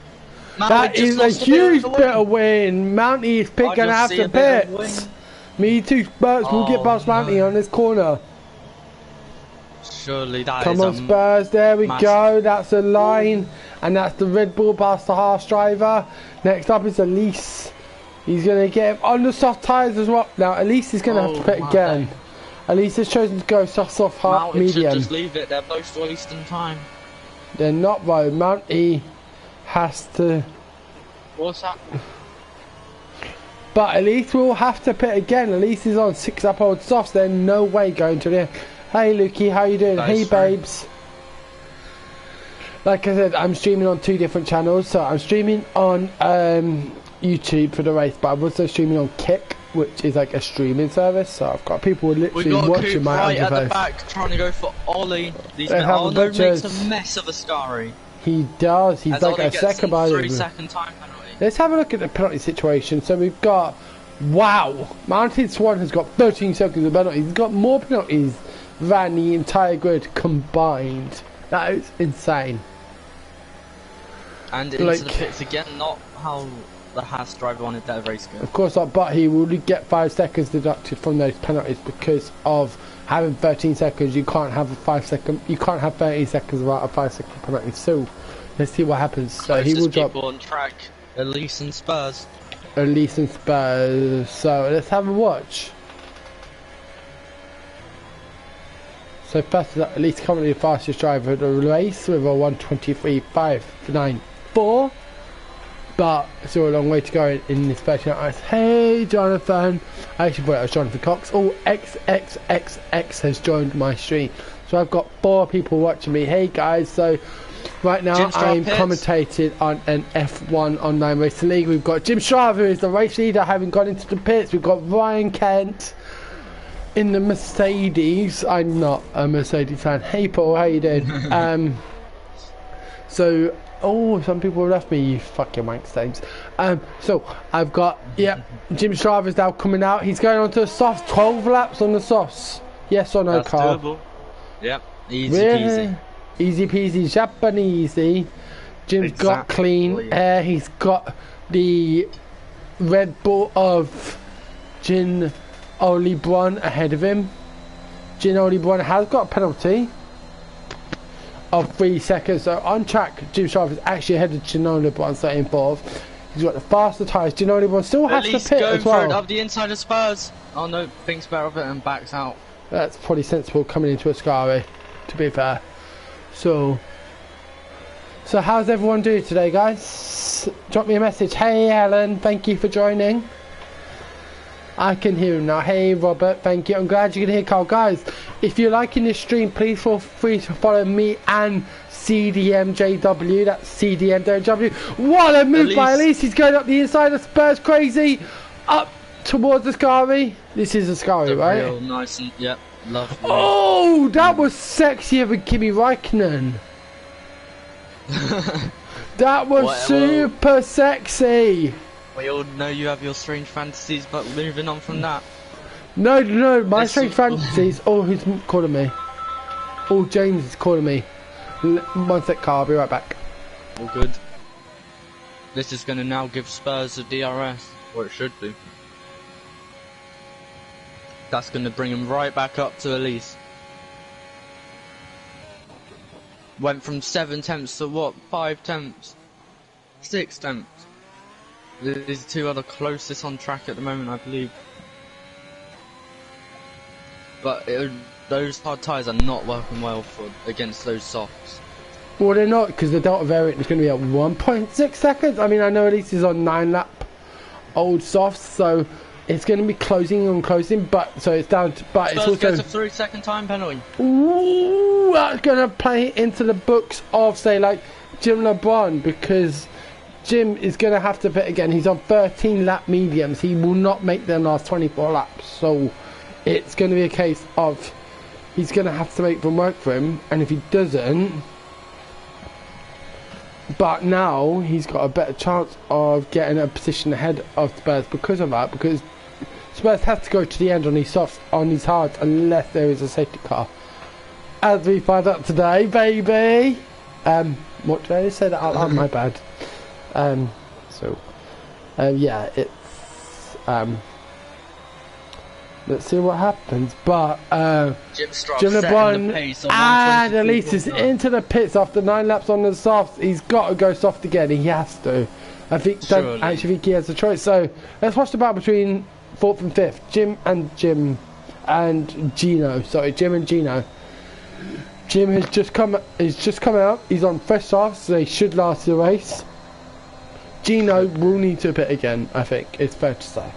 That is a huge bit of win. Mounty is picking after pits. Me too, Spurs will get past Mounty on this corner. Surely that Come on, Spurs, there we go. That's a line. And that's the Red Bull past the harsh driver. Next up is Elise. He's going to get him on the soft tyres as well. Now, Elise is going to have to pit again. Elise has chosen to go soft, hard, medium. Just leave it. They're both wasting time. They're not, though. Mounty has to... What's that? But Elise will have to pit again. Elise is on 6 uphold softs. There's no way going to the... Hey, Lukey, how you doing? Hey, babes. Like I said, I'm streaming on 2 different channels. So I'm streaming on YouTube for the race, but I'm also streaming on Kick, which is like a streaming service. So I've got people literally watching my right at the back trying to go for Ollie. Arno makes a mess of Ascari. He does. He's like a second by 3-second time penalty. Let's have a look at the penalty situation. So we've got, wow, Mounted Swan has got 13 seconds of penalties. He's got more penalties than the entire grid combined. That is insane. And into the pits again, not how the Haas driver wanted that race go. Of course not, but he will get 5 seconds deducted from those penalties because of having 13 seconds. You can't have a 5 second. You can't have 30 seconds without a 5 second penalty. So let's see what happens. So he will drop on track. Elise and Spurs. Elise and Spurs. So let's have a watch. So first is at least currently the fastest driver of the race with a 1:23.594. But still a long way to go in this version. Hey Jonathan, I actually thought it was Jonathan Cox. Oh, XXXX has joined my stream. So I've got 4 people watching me. Hey guys, so right now I'm commentated on an F1 online racing league. We've got Jim Strava, who is the race leader, having gone into the pits. We've got Ryan Kent in the Mercedes. I'm not a Mercedes fan. Hey Paul, how you doing? So oh, some people have left me, you fucking wank stains. So I've got, Jim Strava's now coming out. He's going on to the softs, 12 laps on the softs. Yes or no, that's Carl? Doable. Yep, easy peasy. Easy peasy, Japanese. Jim's got clean air. He's got the Red Bull of Jin Olibron ahead of him. Jin Olibron has got a penalty of 3 seconds. So on track, Jim Strava is actually ahead of Jin Olibron, starting 4th. He's got the faster tyres. Jin Olibron still has to pit as well. For it up the inside of Spurs. Oh no, thinks better of it and backs out. That's probably sensible coming into Ascari, to be fair. So how's everyone doing today, guys? Drop me a message. Hey Helen, thank you for joining. I can hear him now. Hey Robert, thank you. I'm glad you can hear Carl. Guys, if you're liking this stream, please feel free to follow me and CDMJW. That's CDMJW. What a move by Elise. He's going up the inside of Spurs, crazy. Up towards Ascari. This is Ascari, right? Real nice and, yep, lovely. Oh, that was sexier than Kimi Räikkönen. That was super sexy. We all know you have your strange fantasies, but moving on from that. No, my strange fantasies. Oh, who's calling me? Oh, James is calling me. 1 sec, Carl, I'll be right back. All good. This is going to now give Spurs a DRS, or it should do. That's going to bring him right back up to Elise. Went from 7 tenths to what? 5 tenths? 6 tenths. These 2 are the closest on track at the moment, I believe. But those hard tyres are not working well against those softs. Well, they're not, because the Delta variant is going to be at 1.6 seconds. I mean, I know Elise is on 9 lap old softs, so it's going to be closing, but so it's down to, but it's also gets a 3-second time penalty. Ooh, that's going to play into the books of, say, like Jim LeBron, because Jim is going to have to pit again. He's on 13 lap mediums. He will not make them last 24 laps, so it's going to be a case of he's going to have to make them work for him, and if he doesn't, but now he's got a better chance of getting a position ahead of Spurs because of that, because Spurs has to go to the end on these softs, on these hards, unless there is a safety car, as we find out today, baby. What did I say that out loud? My bad. Yeah, it's let's see what happens, but Jim LeBron and Elise is into the pits after 9 laps on the softs. He's got to go soft again. He has to. I don't actually think he has a choice. So let's watch the battle between 4th and 5th. Jim and Gino. Sorry, Jim and Gino. Jim has just come out. He's on fresh softs, so they should last the race. Gino will need to pit again, I think it's fair to say.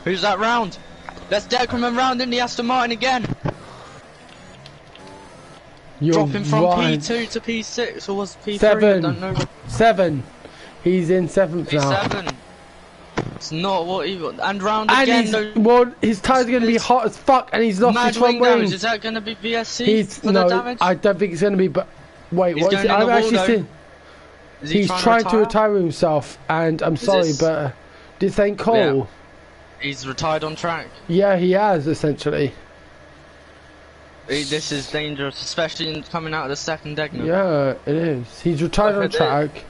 Who's that round? Let's Deckerman round in the Aston Martin again. Dropping from right. P2 to P6, or was it P3? 7. I don't know. 7. He's in 7th now. P7. It's not what he got. And round again. Well, his tyres are going to be hot as fuck, and he's lost his front wing. Is that going to be VSC for the damage? I don't think it's going to be. But wait, what is it? I've actually seen. He's trying to retire himself, and I'm sorry, but this ain't cool. Yeah. He's retired on track. Yeah, he has essentially. This is dangerous, especially coming out of the second Degner. Yeah, it is. He's retired on track.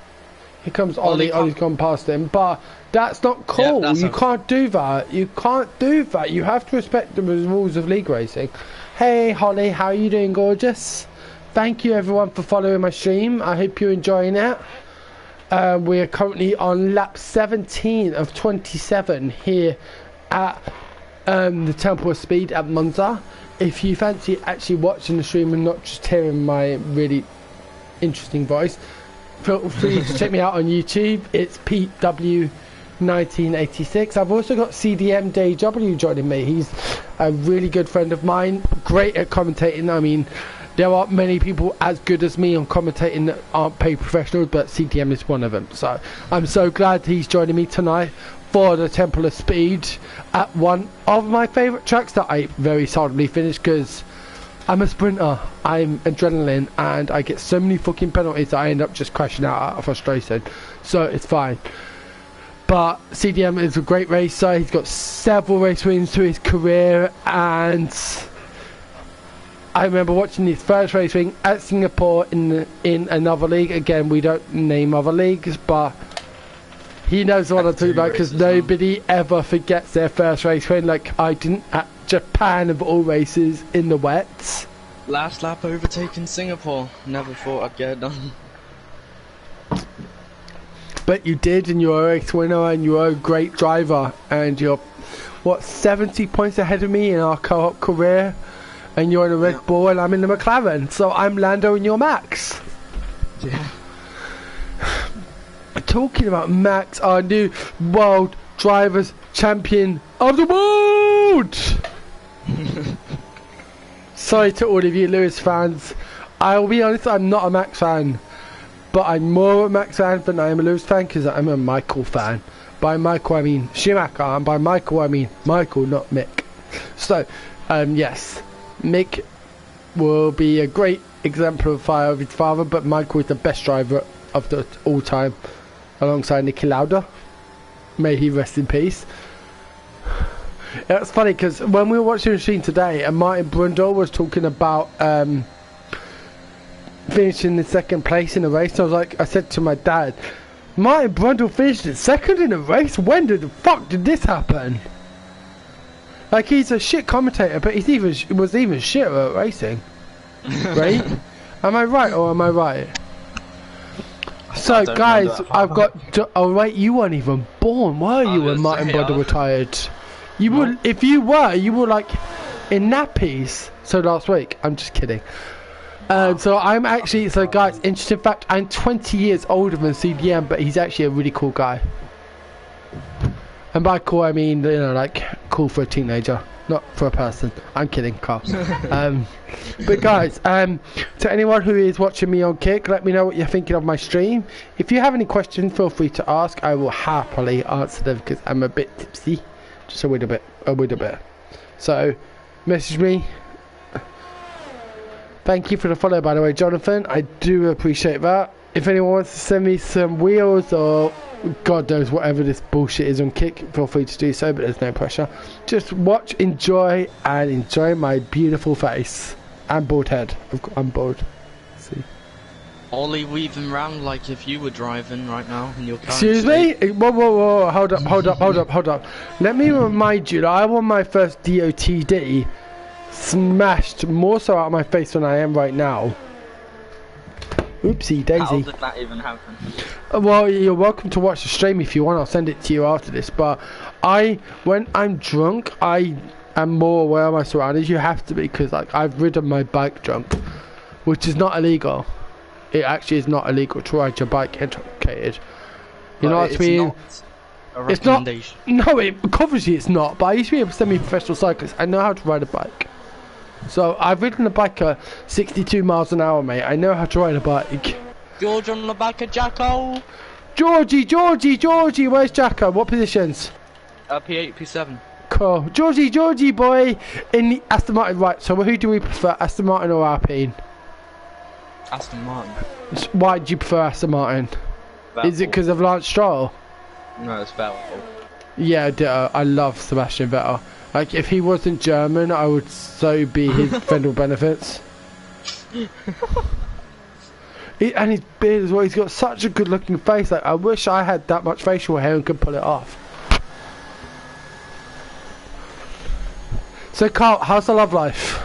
Here comes Ollie. Ollie's gone past him, but that's not cool. Yeah, you can't do that. You can't do that. You have to respect the rules of league racing. Hey Holly, how are you doing, gorgeous? Thank you everyone for following my stream. I hope you're enjoying it. We are currently on lap 17 of 27 here at the Temple of Speed at Monza. If you fancy actually watching the stream and not just hearing my really interesting voice, feel free to check me out on YouTube. It's PeteW1986. I've also got CDM DW joining me. He's a really good friend of mine, great at commentating. I mean, there aren't many people as good as me on commentating that aren't paid professionals, but CDM is one of them. So I'm so glad he's joining me tonight for the Temple of Speed at one of my favourite tracks that I very seldomly finish, because I'm a sprinter, I'm adrenaline, and I get so many fucking penalties that I end up just crashing out of frustration. So it's fine. But CDM is a great racer. He's got several race wins to his career, and I remember watching his first race win at Singapore in another league. Again, we don't name other leagues, but he knows what I'm talking about, because nobody ever forgets their first race win, like I didn't at Japan of all races in the wets. Last lap overtaking Singapore. Never thought I'd get it done. But you did, and you're a race winner, and you're a great driver, and you're, what, 70 points ahead of me in our co-op career, and you're in a Red Bull and I'm in the McLaren, so I'm Lando and you're Max. Yeah. Talking about Max, our new World Drivers Champion of the World! Sorry to all of you Lewis fans. I'll be honest, I'm not a Max fan, but I'm more a Max fan than I am a Lewis fan, because I'm a Michael fan. By Michael I mean Schumacher, and by Michael I mean Michael, not Mick. So, yes, Mick will be a great exemplar of his father, but Michael is the best driver of the all time, alongside Niki Lauda. May he rest in peace. It's funny, because when we were watching the stream today, and Martin Brundle was talking about finishing in second place in a race, I said to my dad, Martin Brundle finished in second in a race? When the fuck did this happen? Like, he's a shit commentator, but was even shitter at racing. Right? Am I right, or am I right? So guys, I've got oh wait, you weren't even born, were you, when Martin Brundle retired? You were, if you were like in nappies. So last week, I'm just kidding. So I'm actually, so guys, interesting fact, I'm 20 years older than CDM, but he's actually a really cool guy. And by cool I mean, you know, like cool for a teenager, not for a person. I'm kidding, Carl. But guys, to anyone who is watching me on Kick, let me know what you're thinking of my stream. If you have any questions, feel free to ask. I will happily answer them, because I'm a bit tipsy, just a little bit. So message me. Thank you for the follow, by the way, Jonathan. I do appreciate that. If anyone wants to send me some wheels or God knows whatever this bullshit is on Kick, feel free to do so, but there's no pressure. Just watch, enjoy, and enjoy my beautiful face and bald head. I'm bald. See. Ollie weaving round like if you were driving right now in your car. Excuse me? Whoa, hold up. Let me remind you that I won my first DOTD, smashed more so out of my face than I am right now. Oopsie daisy. How did that even happen? Well, you're welcome to watch the stream if you want. I'll send it to you after this. But when I'm drunk, I am more aware of my surroundings. You have to be, because like I've ridden my bike drunk, which is not illegal. It actually is not illegal to ride your bike intoxicated. You know what I mean? It's not. No, obviously it's not. But I used to be a semi-professional cyclist. I know how to ride a bike. So I've ridden a bike at 62 miles an hour, mate. I know how to ride a bike. George on the back of Jacko. Georgie, where's Jacko? What positions? P8, P7. Cool. Georgie boy, in the Aston Martin. Right, so who do we prefer, Aston Martin or Alpine? Aston Martin. Why do you prefer Aston Martin? Vettel. Is it because of Lance Stroll? No, it's Vettel. Yeah, I love Sebastian Vettel. Like, if he wasn't German, I would so be his federal benefits. And his beard as well. He's got such a good looking face. Like, I wish I had that much facial hair and could pull it off. So Carl, how's the love life?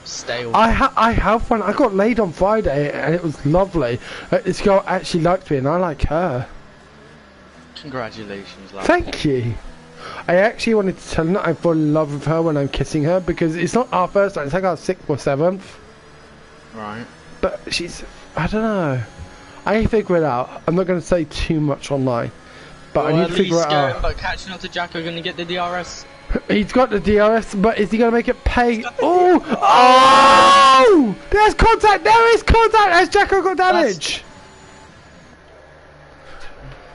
Stay tail. I have one. I got laid on Friday and it was lovely. This girl actually liked me and I like her. Congratulations, lad. Thank you. I actually wanted to tell her that I fall in love with her when I'm kissing her because it's not our first time, it's like our 6th or 7th. Right. But she's, I don't know. I need to figure it out. I'm not going to say too much online. But well, I need to figure it out. But catching up to Jacko, going to get the DRS. He's got the DRS, but is he going to make it pay? Oh! Oh! There's contact! There is contact! Has Jacko got damage?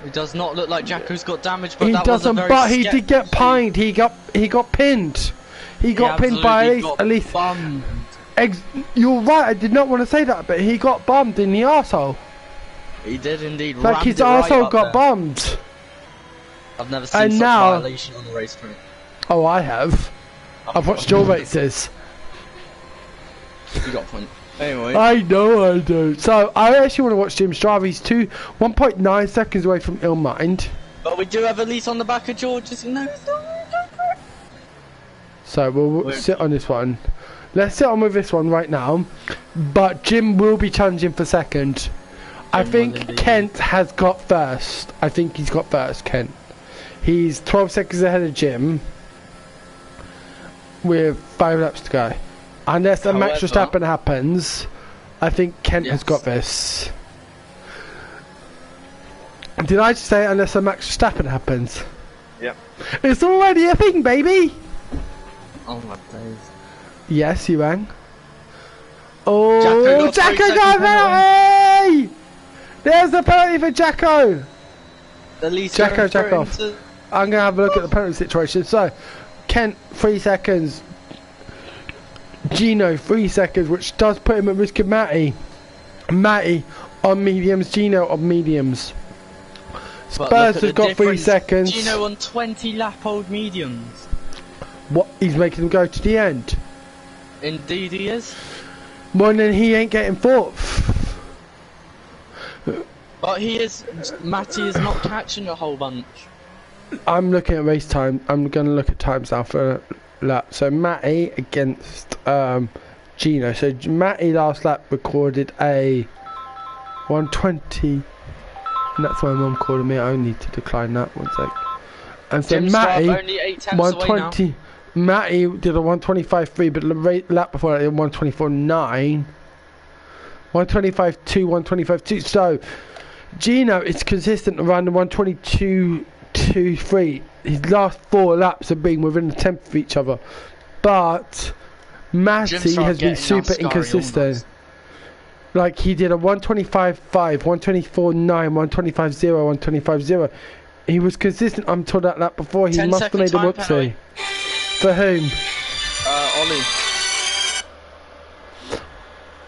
It does not look like Jacko's got damage, but he that doesn't. Was a very but he did get pined. He got pinned. He got pinned by at least. Bummed. You're right. I did not want to say that, but he got bummed in the arsehole. He did indeed. Like his arsehole got bummed. I've never seen such violation on the racetrack. Oh, I have. I've watched your races. You got a point. Anyway. I know I do. So, I actually want to watch Jim Strava. He's 1.9 seconds away from Illmind. But we do have a lease on the back of George's. No. So, we'll sit on this one. Let's sit on with this one right now. But Jim will be challenging for second. I think Kent has got first. I think he's got first, Kent. He's 12 seconds ahead of Jim. With 5 laps to go. Unless a Max Verstappen happens, I think Kent has got this. Did I just say unless a Max Verstappen happens? Yep. It's already a thing, baby! Oh my days. Yes, you rang. Oh, Jacko got a penalty! There's the penalty for Jacko! Jacko, jack off. I'm going to have a look at the penalty situation. So, Kent, 3 seconds. Gino, 3 seconds, which does put him at risk of Matty. Matty on mediums, Gino on mediums. Spurs has got 3 seconds. Gino on 20 lap old mediums. What? He's making them go to the end. Indeed he is. Well, then he ain't getting 4th. But he is. Matty is not catching a whole bunch. I'm looking at race time. I'm going to look at times now for lap. So Matty against Gino. So Matty last lap recorded a 120. And that's why Mum called me. I need to decline that. 1 sec. And so Matty, only 8 tenths 120. away now. Matty did a 125.3, but the lap before that did 124.9. 125.2, 125.2. So Gino is consistent around the 122.3. His last 4 laps have been within a tenth of each other, but Matty has been super inconsistent. Like he did a 125.5, 124.9, 125.0, 125.0. He was consistent until that lap before. He must have made a whoopsie. For whom? Ollie.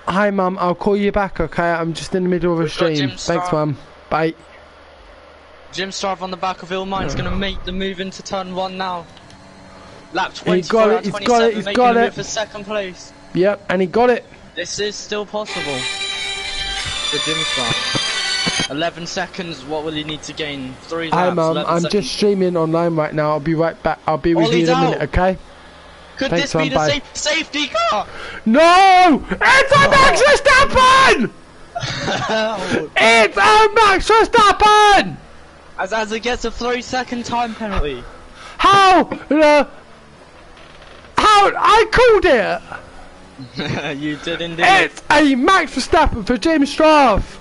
Hi Mum, I'll call you back, okay? I'm just in the middle of a stream. Thanks Mum. Bye. Jim Starve on the back of Illmind's going to make the move into turn 1 now. Lap 24 he's got it, he's got it, he's got it. For second place. Yep, and he got it. This is still possible for Jim Starve. 11 seconds, what will he need to gain? 3 laps. Hi Mum, I'm just streaming online right now. I'll be right back. I'll be with you in a minute, okay? Could this be the safety car? No! It's a Max Verstappen! It's a Max Verstappen! As it gets a 3-second time penalty. How? How? I called it! You did indeed. It's a Max Verstappen for James Straff.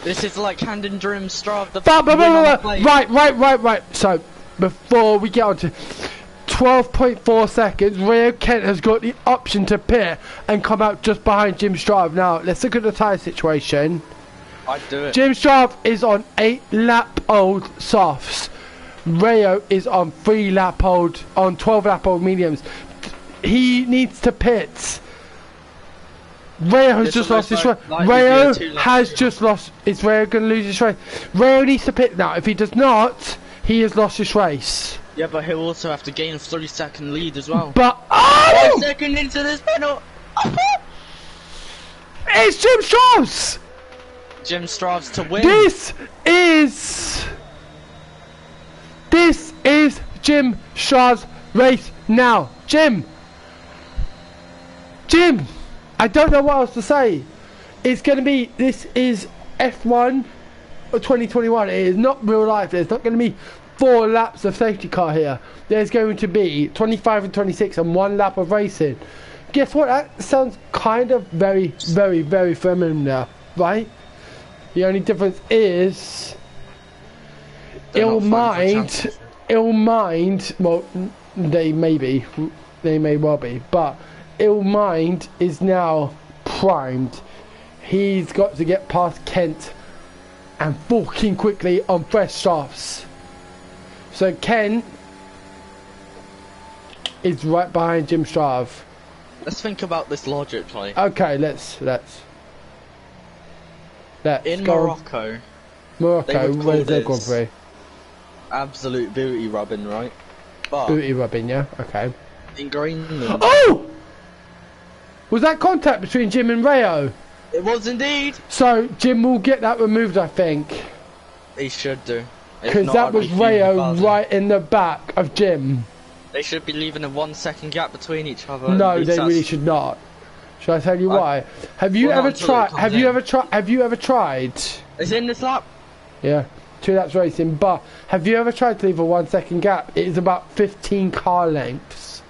This is like handing Jim Straff the Right. So, before we get on to 12.4 seconds, Rio Kent has got the option to pit and come out just behind Jim Straff. Now, let's look at the tyre situation. I'd do it. Jim Straff is on 8 lap old softs. Rio is on 3 lap old, on 12 lap old mediums. He needs to pit. Rayo has just lost his race. Rayo has just lost. Is Rayo going to lose his race? Rayo needs to pit now. If he does not, he has lost his race. Yeah, but he'll also have to gain a 30-second lead as well. But 5 seconds into this penalty. It's Jim Straff's. Jim Straff's to win. This is Jim Straff's race now. Jim. I don't know what else to say. It's going to be, this is F1 2021. It is not real life. There's not going to be 4 laps of safety car here. There's going to be 25 and 26 and 1 lap of racing. Guess what? That sounds kind of very, very, very familiar, right? The only difference is Ill Mind, well, they may well be, but Ill Mind is now primed. He's got to get past Kent and forking quickly on fresh softs. So Kent is right behind Jim Strav. Let's think about this logically. Okay, let's In go Morocco, Morocco, where's their Grand Prix? Absolute booty rubbing, right? But Booty rubbing, yeah, okay. in Greenland, Oh! Was that contact between Jim and Rayo? it was indeed. So Jim will get that removed, I think. He should do. If Because not, that I'd was be fuming Rayo about it. right in the back of Jim. They should be leaving a 1 second gap between each other. No, At least they that's- really should not. Shall I tell you why? Have you Well, ever not until it tried? comes Have you in. ever tried? Have you ever tried? It's in this lap. Yeah, 2 laps racing. But have you ever tried to leave a 1 second gap? It is about 15 car lengths.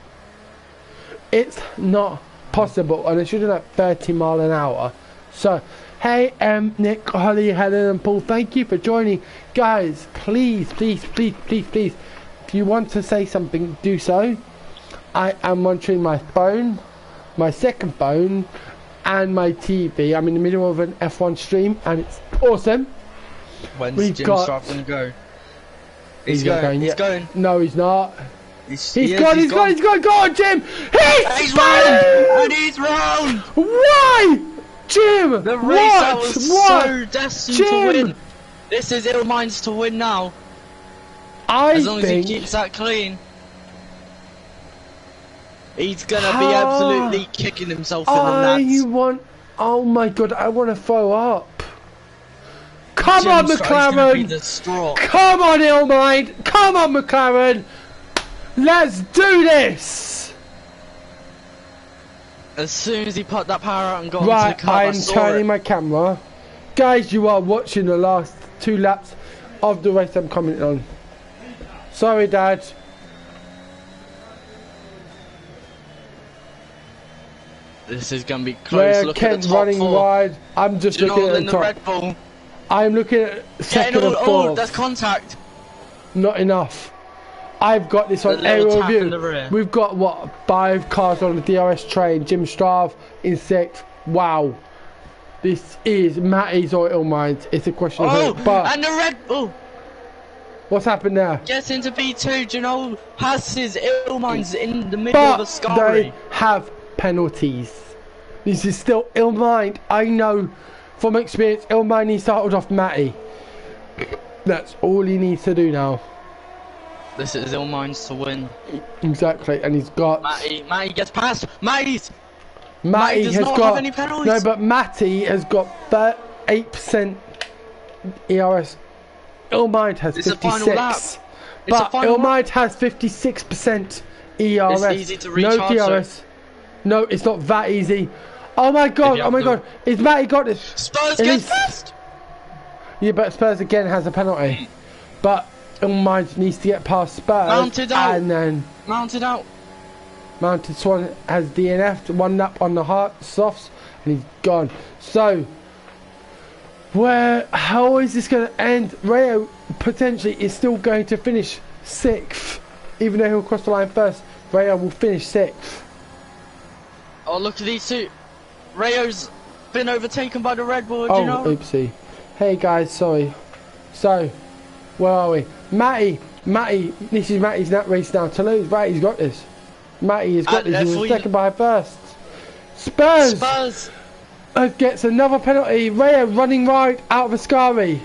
It's not possible, and it should have like 30 mile an hour. So, hey, Nick, Holly, Helen, and Paul, thank you for joining, guys. Please, please, please, please, please, if you want to say something, do so. I am monitoring my phone, my second phone, and my TV. I'm in the middle of an F1 stream, and it's awesome. When's We've Jim got- Strav gonna go? He's not going He's yet. going. No, he's not. He's He's gone. Go on, Jim. He's round! And he's round! Why, Jim? The race that what? was What? so destined Jim? to win. This is Ill Minds to win now. I As long as he think. keeps that clean. He's gonna be Ah. absolutely kicking himself in the I nuts. want. Oh my god! I want to throw up. Come on, Jim Stratton's gonna be McLaren! distraught. Come on, Illmind! Come on, McLaren! Let's do this! As soon as he put that power out and got Right, into the car, I I'm saw turning it. my camera. Guys, you are watching the last 2 laps of the race I'm commenting on. Sorry, Dad. This is gonna be close. Where Look Kent at the top running 4. wide. I'm just looking Janol at in the the top. Red Bull. I'm looking at second Getting and all, fourth. that's contact. Not enough. I've got this on The little aerial tap in the view. rear. We've got what, 5 cars on the DRS train. Jim Strav in 6th. Wow. This is Matty's or Illmind. It's a question Oh, of who. But and the Red Bull what's happened there? gets into B2. Janol has his Ill Minds in the middle of But a scarry. they have penalties. This is still Illmind. I know from experience Illmind needs to hold off Matty. That's all he needs to do now. This is Ill Minds to win. Exactly, and he's got Matty gets past. Matty Matty does has not got have any penalties. no, but Matty has got 8% ERS. Illmind has It's a final lap. 56, It's a but final Illmind has 56% ERS. It's easy to no recharge, DRS. No, it's not that easy. Oh my god! you Oh have my the- god! Is Matty got this? Spurs It gets is- past. Yeah, but Spurs again has a penalty. But Illmind needs to get past Spurs, Mounted out. and then Mounted out. Mounted Swan has DNF'd 1 lap on the hard softs, and he's gone. So, how is this going to end? Rayo potentially is still going to finish 6th, even though he'll cross the line first. Rayo will finish 6th. Oh, look at these two. Rayo's been overtaken by the Red Bull, Oh, you know? oopsie. Hey guys, sorry. So, where are we? Matty, this is Matty's race now to lose. Matty's got this. Matty has got this. He was second by first. Spurs gets another penalty. Rayo running right out of a Ascari.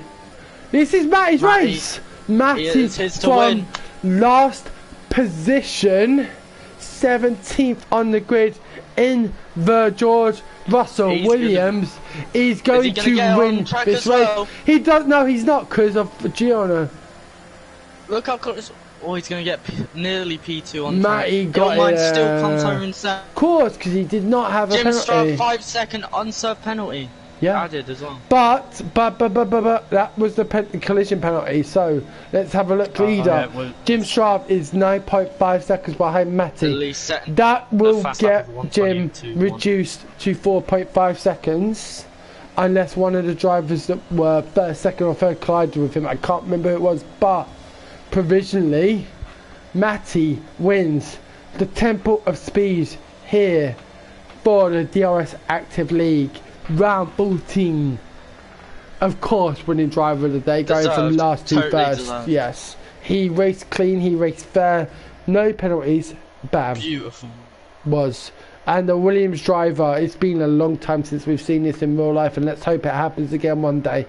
This is Matty's race. Matty it's his to from win. last position, 17th on the grid in the George Russell He's Williams. He's going gonna to get win on track this as race. well? He does. No, he's not, because of Gianna. Look how close. Oh, he's going to get nearly P2 on Matty track. got Illmind it. still comes home in second. Of course, because he did not have a Jim penalty. Stroud, 5-second unserved penalty. Yeah. Added as well. But that was the collision penalty. So let's have a look. Leader. Yeah, Jim Stroud is 9.5 seconds behind Matty. At least set That will fast lap get of Jim 1:22.1. reduced to 4.5 seconds. Unless one of the drivers that were first, second or third collided with him. I can't remember who it was, but provisionally Matty wins the Temple of Speed here for the DRS Active League round 14. Of course, winning driver of the day, going from last to Totally first. deserved. Yes, he raced clean, he raced fair, no penalties. Bam. Beautiful. Was. And the Williams driver, it's been a long time since we've seen this in real life, and let's hope it happens again one day.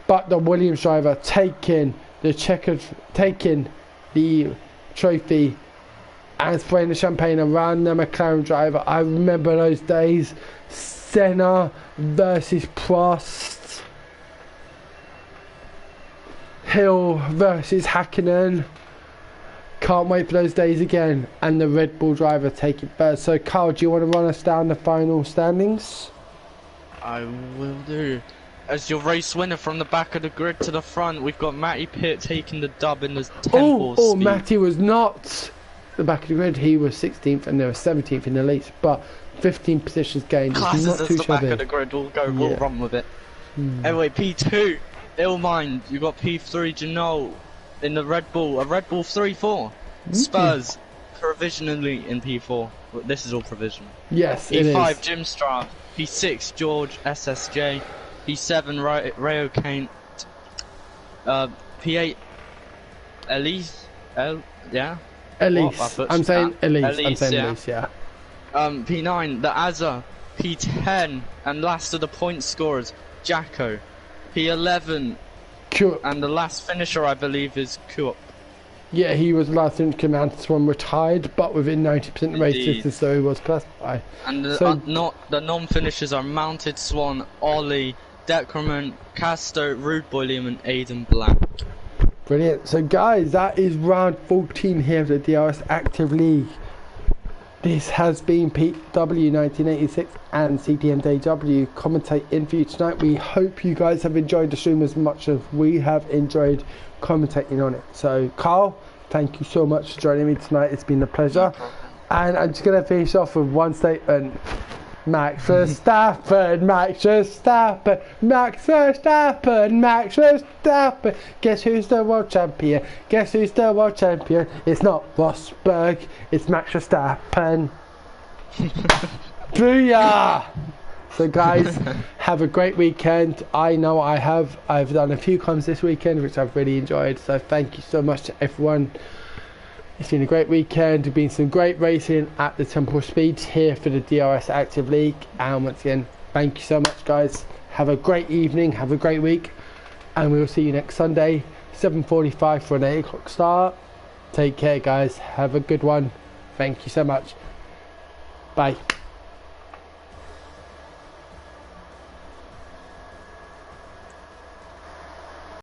But the Williams driver taking the trophy and spraying the champagne around the McLaren driver. I remember those days. Senna versus Prost, Hill versus Hakkinen. Can't wait for those days again. And the Red Bull driver taking first. So Carl, do you want to run us down the final standings? I will do. As your race winner from the back of the grid to the front, we've got Matty Pitt taking the dub in the Temple Speed. Matty was not the back of the grid. He was 16th and they were 17th in the lead, but 15 positions gained. Classes Not as too the back shabby. of the grid. We'll run with it. Anyway, P2, Illmind. You got P3, Janol in the Red Bull. A Red Bull 3-4. Spurs provisionally in P4. This is all provisional. Yes, it P5, is. Jim Stroud. P6, George SSJ. P7, Rayo Kane. P8, Elise. Yeah. Elise. I'm saying Elise. I'm Elise, saying yeah. Elise, yeah. P9, the Azza. P10, and last of the point scorers, Jacko. P11, Cool. and the last finisher, I believe, is Coop. Yeah, he was last in command. This one retired, but within 90% of races, Indeed. so he was classified. And the, So- the non-finishers are Mounted Swan, Ollie, Deckerman, Casto, Rude Boy Liam, and Aidan Black. Brilliant. So guys, that is round 14 here of the DRS Active League. This has been Pete W 1986 and CTMJW commentate in for you tonight. We hope you guys have enjoyed the stream as much as we have enjoyed commentating on it. So Carl, thank you so much for joining me tonight. It's been a pleasure. And I'm just going to finish off with one statement. Max Verstappen, Max Verstappen, Max Verstappen, Max Verstappen. Guess who's the world champion? Guess who's the world champion? It's not Rosberg, it's Max Verstappen. Booyah! So guys, have a great weekend. I know I have. I've done a few comms this weekend, which I've really enjoyed. So thank you so much to everyone. It's been a great weekend. There's been some great racing at the Temple of Speed here for the DRS Active League. And once again, thank you so much, guys. Have a great evening. Have a great week. And we will see you next Sunday, 7:45 for an 8 o'clock start. Take care, guys. Have a good one. Thank you so much. Bye.